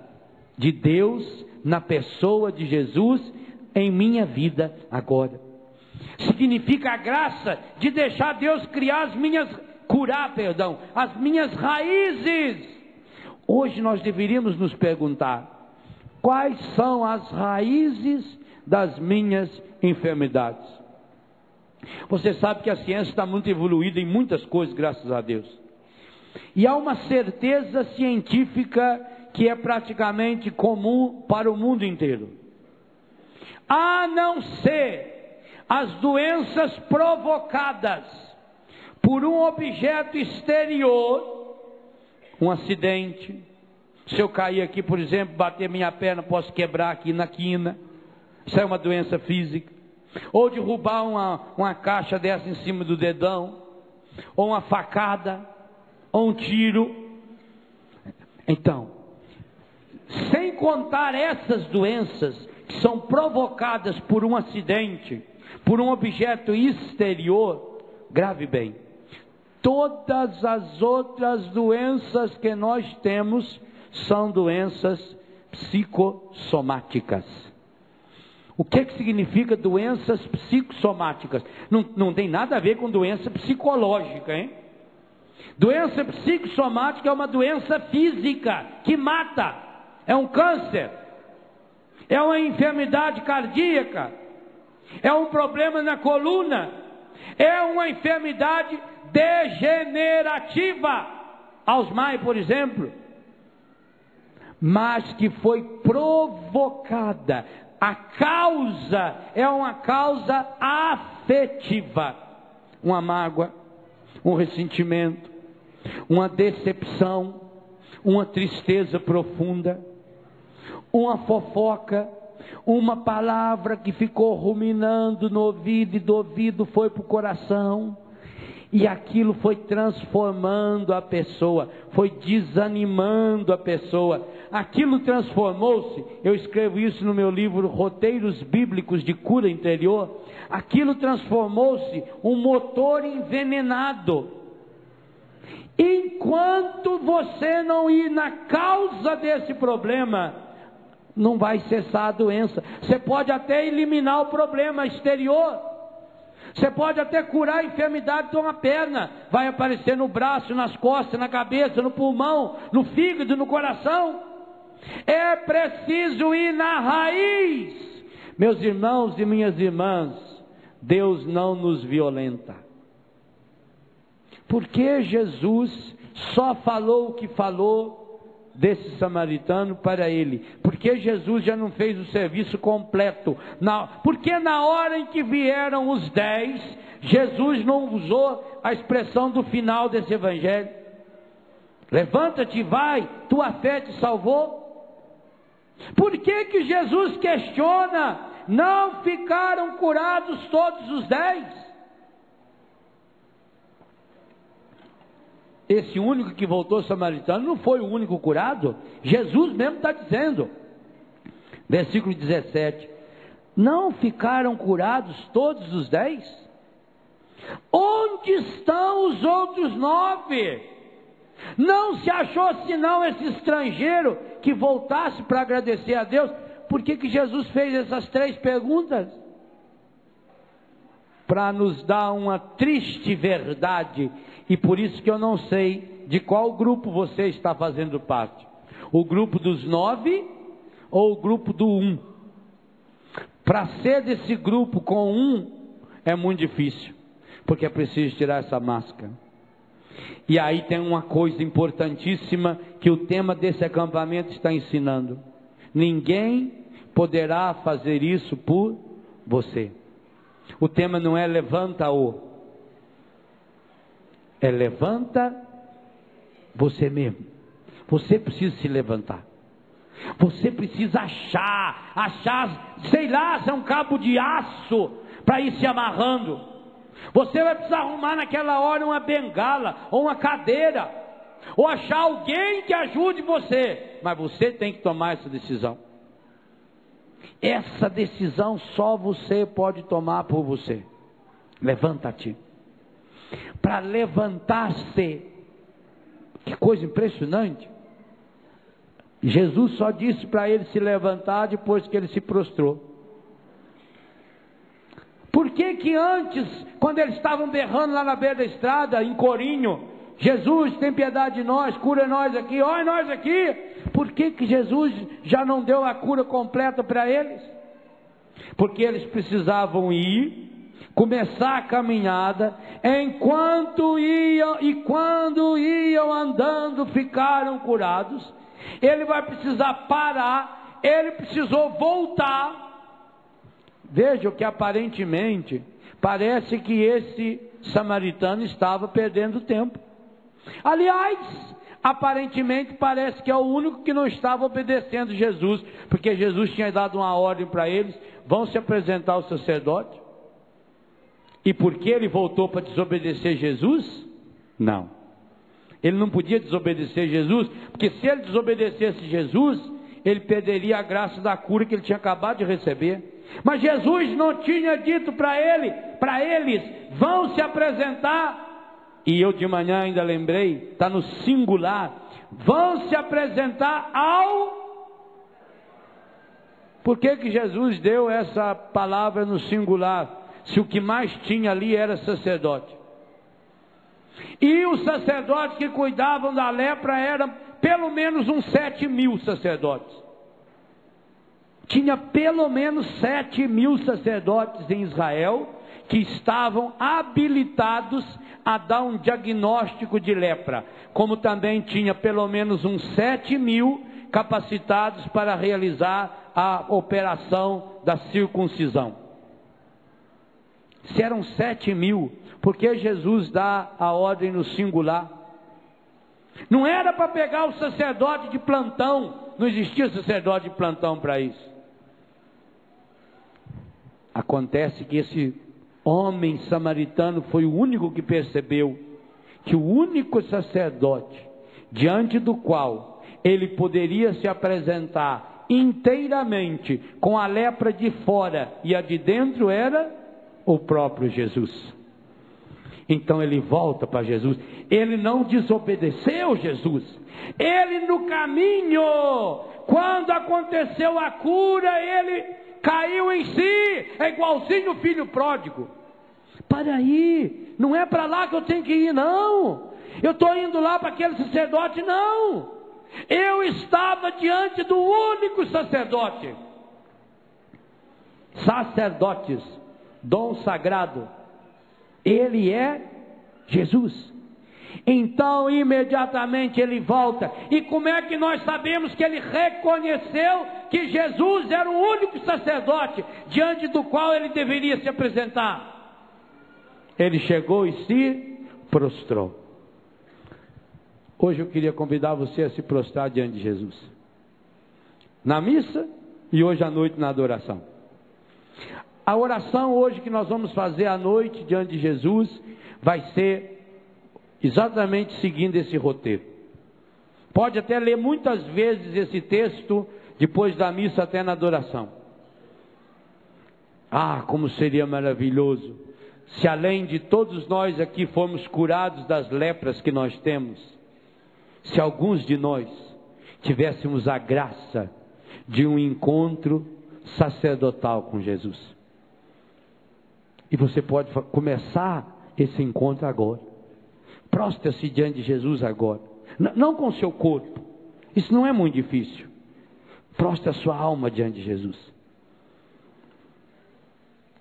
de Deus na pessoa de Jesus em minha vida agora. Significa a graça de deixar Deus criar curar as minhas raízes. Hoje nós deveríamos nos perguntar: quais são as raízes das minhas enfermidades? Você sabe que a ciência está muito evoluída em muitas coisas, graças a Deus. E há uma certeza científica que é praticamente comum para o mundo inteiro. A não ser as doenças provocadas por um objeto exterior, um acidente. Se eu cair aqui, por exemplo, bater minha perna, posso quebrar aqui na quina. Isso é uma doença física. Ou derrubar uma caixa dessa em cima do dedão, ou uma facada, ou um tiro. Então, sem contar essas doenças que são provocadas por um acidente, por um objeto exterior, grave bem, todas as outras doenças que nós temos são doenças psicossomáticas. O que significa doenças psicossomáticas? Não tem nada a ver com doença psicológica, hein? Doença psicossomática é uma doença física que mata, é um câncer, é uma enfermidade cardíaca, é um problema na coluna, é uma enfermidade degenerativa, Alzheimer, por exemplo, mas que foi provocada. A causa é uma causa afetiva, uma mágoa, um ressentimento, uma decepção, uma tristeza profunda, uma fofoca, uma palavra que ficou ruminando no ouvido e do ouvido foi para o coração. E aquilo foi transformando a pessoa, foi desanimando a pessoa. Aquilo transformou-se, eu escrevo isso no meu livro Roteiros Bíblicos de Cura Interior. Aquilo transformou-se um motor envenenado. Enquanto você não ir na causa desse problema, não vai cessar a doença. Você pode até eliminar o problema exterior. Você pode até curar a enfermidade de uma perna, vai aparecer no braço, nas costas, na cabeça, no pulmão, no fígado, no coração. É preciso ir na raiz. Meus irmãos e minhas irmãs, Deus não nos violenta. Porque Jesus só falou o que falou desse samaritano para ele? Porque Jesus já não fez o serviço completo? Porque na hora em que vieram os 10, Jesus não usou a expressão do final desse evangelho: levanta-te e vai, tua fé te salvou. Por que Jesus questiona: não ficaram curados todos os 10? Esse único que voltou samaritano não foi o único curado. Jesus mesmo está dizendo, versículo 17: não ficaram curados todos os 10? Onde estão os outros 9? Não se achou senão esse estrangeiro que voltasse para agradecer a Deus. Por que Jesus fez essas 3 perguntas? Para nos dar uma triste verdade. E por isso que eu não sei de qual grupo você está fazendo parte. O grupo dos 9 ou o grupo do 1? Para ser desse grupo com 1 é muito difícil, porque é preciso tirar essa máscara. E aí tem uma coisa importantíssima que o tema desse acampamento está ensinando: ninguém poderá fazer isso por você. O tema não é levanta-o, é levanta você mesmo. Você precisa se levantar. Você precisa achar, sei lá, se é um cabo de aço para ir se amarrando. Você vai precisar arrumar naquela hora uma bengala ou uma cadeira, ou achar alguém que ajude você. Mas você tem que tomar essa decisão. Essa decisão só você pode tomar por você. Levanta-te. Para levantar-se, que coisa impressionante. Jesus só disse para ele se levantar depois que ele se prostrou. Por que antes, quando eles estavam berrando lá na beira da estrada, em corinho: Jesus, tem piedade de nós, cura nós aqui, olha nós aqui? Por que Jesus já não deu a cura completa para eles? Porque eles precisavam ir, começar a caminhada. Enquanto iam e quando iam andando, ficaram curados. Ele vai precisar parar, ele precisou voltar. Vejam que aparentemente parece que esse samaritano estava perdendo tempo. Aliás, aparentemente parece que é o único que não estava obedecendo Jesus, porque Jesus tinha dado uma ordem para eles: vão se apresentar ao sacerdote. E por que ele voltou para desobedecer Jesus? Não, ele não podia desobedecer Jesus, porque se ele desobedecesse Jesus, ele perderia a graça da cura que ele tinha acabado de receber. Mas Jesus não tinha dito para eles: vão se apresentar. E eu de manhã ainda lembrei, está no singular: vão se apresentar ao... Por que Jesus deu essa palavra no singular, se o que mais tinha ali era sacerdote? E os sacerdotes que cuidavam da lepra eram pelo menos uns 7.000 sacerdotes. Tinha pelo menos 7.000 sacerdotes em Israel que estavam habilitados a dar um diagnóstico de lepra, como também tinha pelo menos uns 7.000 capacitados para realizar a operação da circuncisão. Se eram 7.000, por que Jesus dá a ordem no singular? Não era para pegar o sacerdote de plantão, não existia sacerdote de plantão para isso. Acontece que esse homem samaritano foi o único que percebeu que o único sacerdote diante do qual ele poderia se apresentar inteiramente com a lepra de fora e a de dentro era o próprio Jesus. Então ele volta para Jesus. Ele não desobedeceu Jesus. Ele no caminho, quando aconteceu a cura, ele caiu em si. É igualzinho o filho pródigo. Para aí, não é para lá que eu tenho que ir, não. Eu estou indo lá para aquele sacerdote, não. Eu estava diante do único sacerdote. Sacerdotes, dom sagrado. Ele é Jesus. Então imediatamente ele volta. E como é que nós sabemos que ele reconheceu que Jesus era o único sacerdote diante do qual ele deveria se apresentar? Ele chegou e se prostrou. Hoje eu queria convidar você a se prostrar diante de Jesus. Na missa e hoje à noite na adoração. A oração hoje que nós vamos fazer à noite diante de Jesus vai ser exatamente seguindo esse roteiro. Pode até ler muitas vezes esse texto depois da missa até na adoração. Ah, como seria maravilhoso se além de todos nós aqui formos curados das lepras que nós temos, se alguns de nós tivéssemos a graça de um encontro sacerdotal com Jesus. E você pode começar esse encontro agora. Prostra-se diante de Jesus agora. Não com o seu corpo. Isso não é muito difícil. Prostra a sua alma diante de Jesus.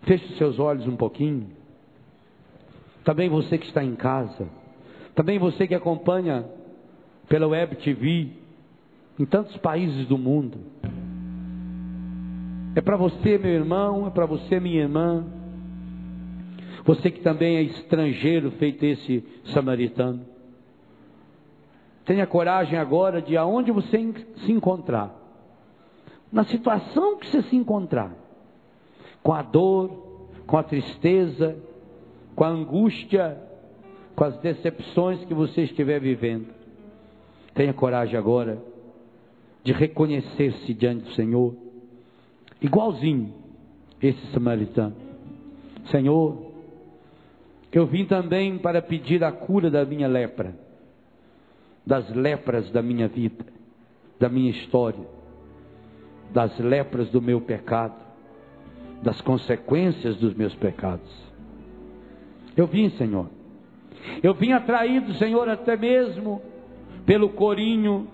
Feche os seus olhos um pouquinho. Também você que está em casa. Também você que acompanha pela Web TV, em tantos países do mundo. É para você, meu irmão, é para você, minha irmã. Você que também é estrangeiro, feito esse samaritano. Tenha coragem agora de aonde você se encontrar. Na situação que você se encontrar. Com a dor, com a tristeza, com a angústia, com as decepções que você estiver vivendo. Tenha coragem agora de reconhecer-se diante do Senhor, igualzinho esse samaritano. Senhor, eu vim também para pedir a cura da minha lepra, das lepras da minha vida, da minha história, das lepras do meu pecado, das consequências dos meus pecados. Eu vim, Senhor. Eu vim atraído, Senhor, até mesmo pelo corinho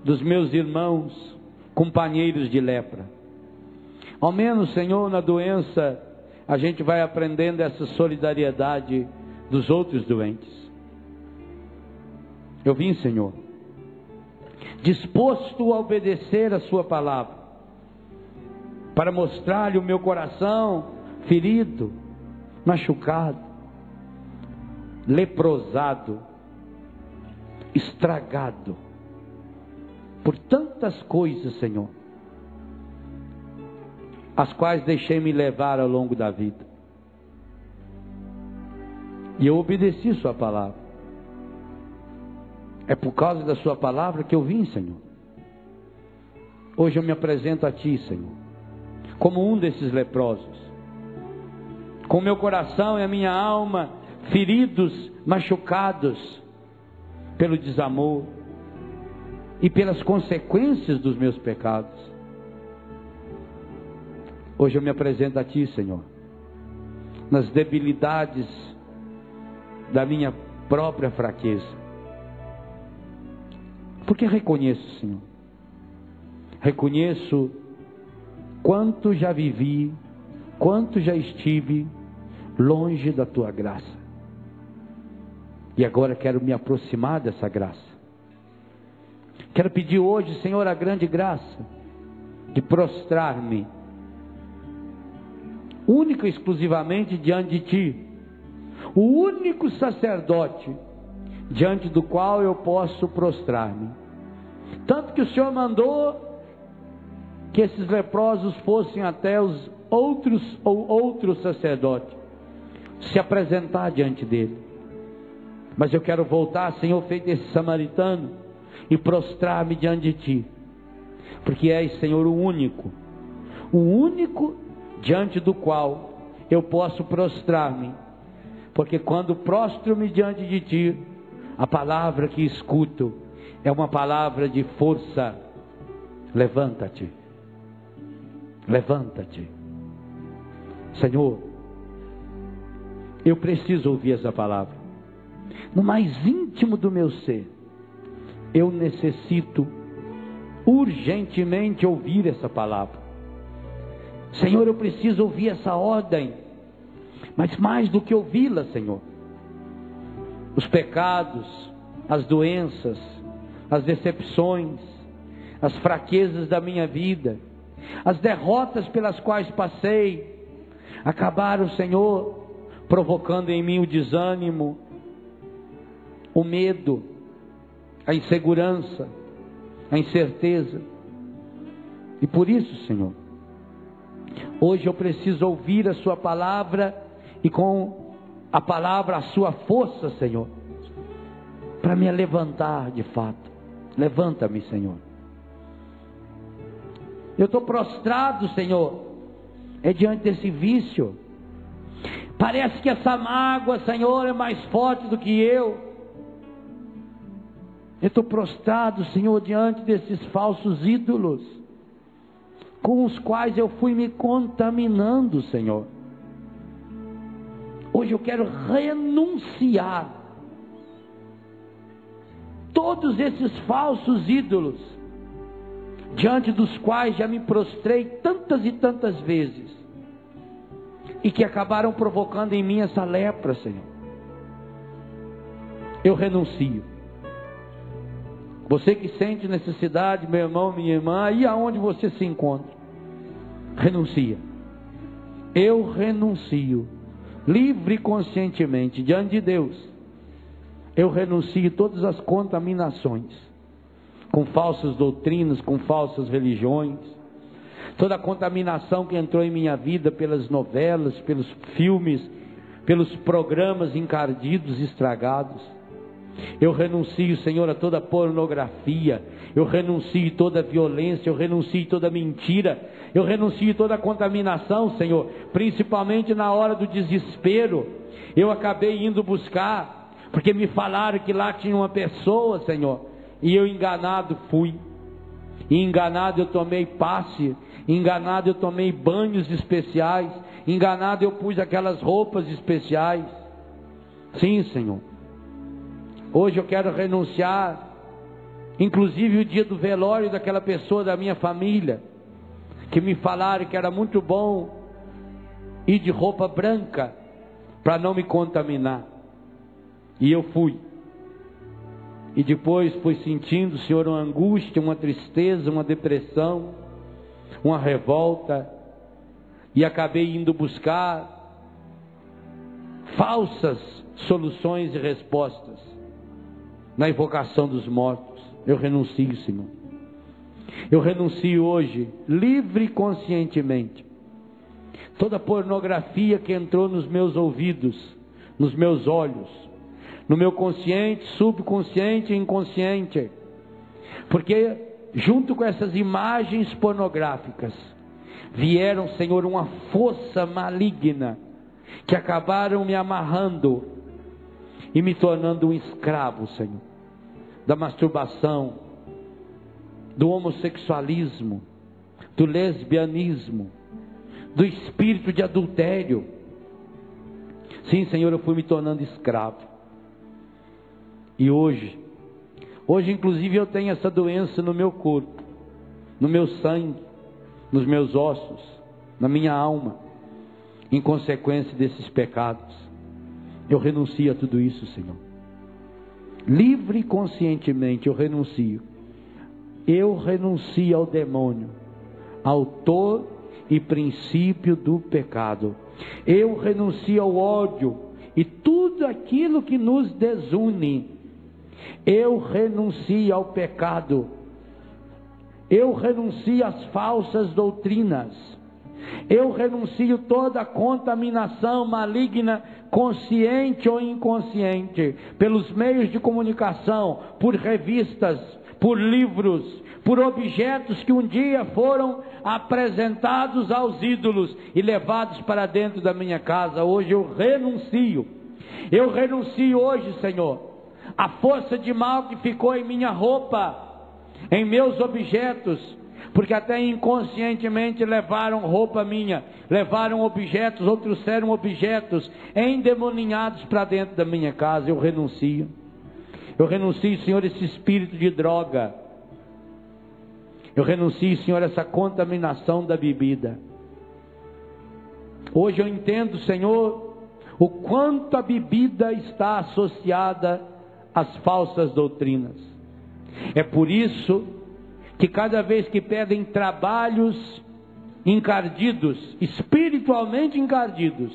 dos meus irmãos, companheiros de lepra. Ao menos, Senhor, na doença, a gente vai aprendendo essa solidariedade dos outros doentes. Eu vim, Senhor, disposto a obedecer a sua palavra, para mostrar-lhe o meu coração ferido, machucado, leprosado, estragado por tantas coisas, Senhor, as quais deixei me levar ao longo da vida. E eu obedeci sua palavra. É por causa da sua palavra que eu vim, Senhor. Hoje eu me apresento a ti, Senhor, como um desses leprosos, com meu coração e a minha alma feridos, machucados pelo desamor e pelas consequências dos meus pecados. Hoje eu me apresento a ti, Senhor, nas debilidades da minha própria fraqueza, porque reconheço, Senhor, reconheço quanto já vivi, quanto já estive longe da tua graça. E agora quero me aproximar dessa graça. Quero pedir hoje, Senhor, a grande graça de prostrar-me única e exclusivamente diante de ti, o único sacerdote diante do qual eu posso prostrar-me. Tanto que o Senhor mandou que esses leprosos fossem até os outros sacerdotes, se apresentar diante dele. Mas eu quero voltar, Senhor, feito esse samaritano, e prostrar-me diante de ti, porque és, Senhor, o único diante do qual eu posso prostrar-me, porque quando prostro-me diante de ti, a palavra que escuto é uma palavra de força. Levanta-te, levanta-te. Senhor, eu preciso ouvir essa palavra, no mais íntimo do meu ser. Eu necessito urgentemente ouvir essa palavra. Senhor, eu preciso ouvir essa ordem, mas mais do que ouvi-la, Senhor, os pecados, as doenças, as decepções, as fraquezas da minha vida, as derrotas pelas quais passei, acabaram, Senhor, provocando em mim o desânimo, o medo, a insegurança, a incerteza. E por isso, Senhor, hoje eu preciso ouvir a sua palavra, e com a palavra a sua força, Senhor, para me levantar de fato. Levanta-me, Senhor. Eu estou prostrado, Senhor, diante desse vício. Parece que essa mágoa, Senhor, é mais forte do que eu. Eu estou prostrado, Senhor, diante desses falsos ídolos, com os quais eu fui me contaminando, Senhor. Hoje eu quero renunciar todos esses falsos ídolos, diante dos quais já me prostrei tantas e tantas vezes, e que acabaram provocando em mim essa lepra, Senhor. Eu renuncio. Você que sente necessidade, meu irmão, minha irmã, aí aonde você se encontra, renuncia. Eu renuncio, livre e conscientemente, diante de Deus. Eu renuncio todas as contaminações, com falsas doutrinas, com falsas religiões, toda a contaminação que entrou em minha vida pelas novelas, pelos filmes, pelos programas encardidos, estragados. Eu renuncio, Senhor, a toda pornografia, eu renuncio toda violência, eu renuncio toda mentira, eu renuncio toda contaminação, Senhor, principalmente na hora do desespero. Eu acabei indo buscar, porque me falaram que lá tinha uma pessoa, Senhor, e eu enganado fui, e enganado eu tomei passe, enganado eu tomei banhos especiais, enganado eu pus aquelas roupas especiais. Sim, Senhor. Hoje eu quero renunciar, inclusive o dia do velório daquela pessoa da minha família, que me falaram que era muito bom ir de roupa branca, para não me contaminar. E eu fui. E depois fui sentindo, Senhor, uma angústia, uma tristeza, uma depressão, uma revolta, e acabei indo buscar falsas soluções e respostas na invocação dos mortos. Eu renuncio, Senhor. Eu renuncio hoje, livre e conscientemente, toda pornografia que entrou nos meus ouvidos, nos meus olhos, no meu consciente, subconsciente e inconsciente, porque junto com essas imagens pornográficas vieram, Senhor, uma força maligna, que acabaram me amarrando e me tornando um escravo, Senhor, da masturbação, do homossexualismo, do lesbianismo, do espírito de adultério. Sim, Senhor, eu fui me tornando escravo. E hoje inclusive eu tenho essa doença no meu corpo, no meu sangue, nos meus ossos, na minha alma, em consequência desses pecados. Eu renuncio a tudo isso, Senhor. Livre e conscientemente eu renuncio. Eu renuncio ao demônio, autor e princípio do pecado. Eu renuncio ao ódio e tudo aquilo que nos desune. Eu renuncio ao pecado. Eu renuncio às falsas doutrinas. Eu renuncio toda contaminação maligna, consciente ou inconsciente, pelos meios de comunicação, por revistas, por livros, por objetos que um dia foram apresentados aos ídolos e levados para dentro da minha casa. Hoje eu renuncio. Eu renuncio hoje, Senhor, a força de mal que ficou em minha roupa, em meus objetos, porque até inconscientemente levaram roupa minha, levaram objetos ou trouxeram objetos endemoninhados para dentro da minha casa. Eu renuncio. Eu renuncio, Senhor, esse espírito de droga. Eu renuncio, Senhor, essa contaminação da bebida. Hoje eu entendo, Senhor, o quanto a bebida está associada às falsas doutrinas. É por isso que cada vez que pedem trabalhos encardidos, espiritualmente encardidos,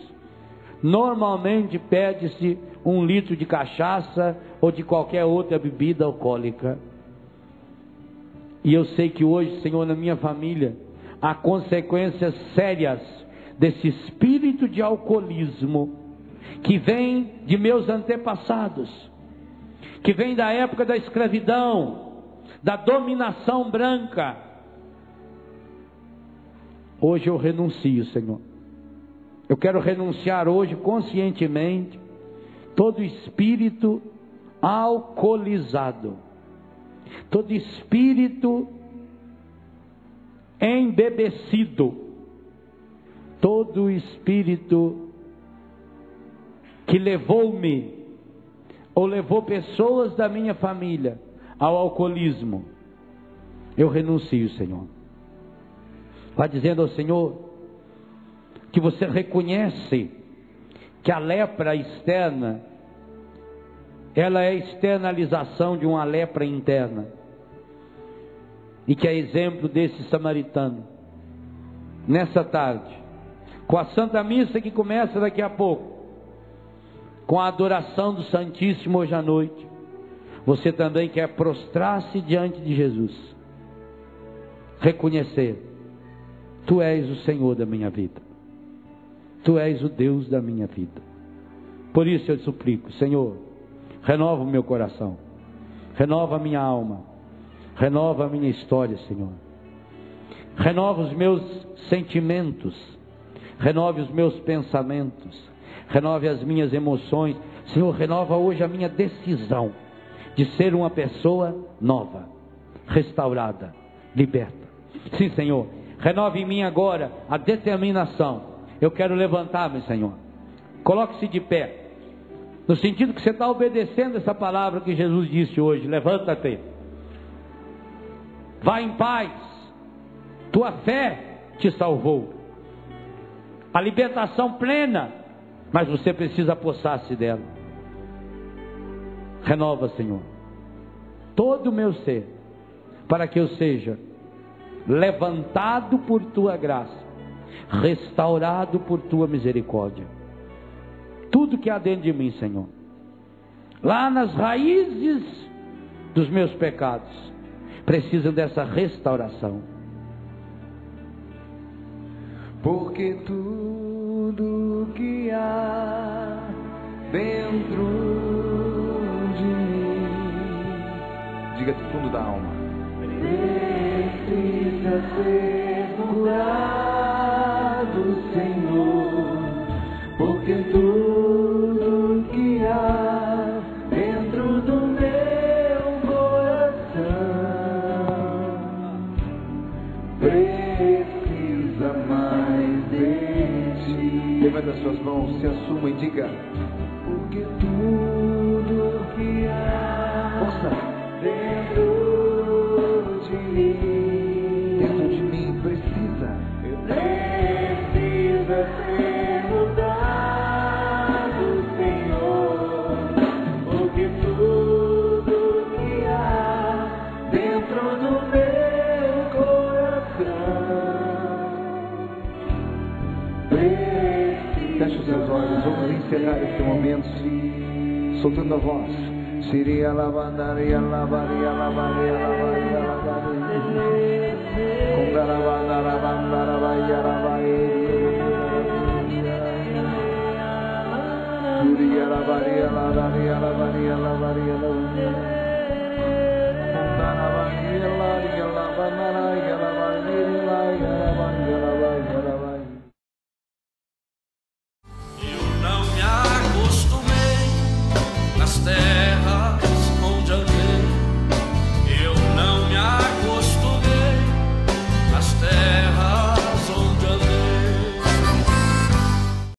normalmente pede-se 1 litro de cachaça ou de qualquer outra bebida alcoólica. E eu sei que hoje, Senhor, na minha família, há consequências sérias desse espírito de alcoolismo, que vem de meus antepassados, que vem da época da escravidão, da dominação branca. Hoje eu renuncio, Senhor. Eu quero renunciar hoje conscientemente todo espírito alcoolizado, todo espírito embebecido, todo espírito que levou-me ou levou pessoas da minha família ao alcoolismo. Eu renuncio, Senhor. Vá dizendo ao Senhor que você reconhece que a lepra externa, ela é a externalização de uma lepra interna, e que é exemplo desse samaritano. Nessa tarde, com a Santa Missa que começa daqui a pouco, com a adoração do Santíssimo hoje à noite, você também quer prostrar-se diante de Jesus, reconhecer: Tu és o Senhor da minha vida, Tu és o Deus da minha vida. Por isso eu suplico, Senhor, renova o meu coração, renova a minha alma, renova a minha história, Senhor. Renova os meus sentimentos, renove os meus pensamentos, renove as minhas emoções. Senhor, renova hoje a minha decisão de ser uma pessoa nova, restaurada, liberta. Sim, Senhor, renove em mim agora a determinação. Eu quero levantar-me, Senhor. Coloque-se de pé, no sentido que você está obedecendo essa palavra que Jesus disse hoje: levanta-te, vá em paz, tua fé te salvou. A libertação plena, mas você precisa apossar-se dela. Renova, Senhor, todo o meu ser, para que eu seja levantado por tua graça, restaurado por tua misericórdia. Tudo que há dentro de mim, Senhor, lá nas raízes dos meus pecados, precisam dessa restauração. Porque tudo que há dentro de mim, diga do fundo da alma, precisa ser curado, Senhor. Porque tudo que há dentro do meu coração precisa mais de ti. Levanta as suas mãos, se assuma e diga: porque tudo que há dentro de mim precisa ser mudado, Senhor. Porque tudo que há dentro do meu coração precisa. Feche os seus olhos, vamos encerrar esse momento soltando a voz. Siria lavandaria lavaria lavaria lavaria lavaria. Kundara bandara bandara vaya lavaria. Suria lavaria lavaria lavaria lavaria lavaria. Kundara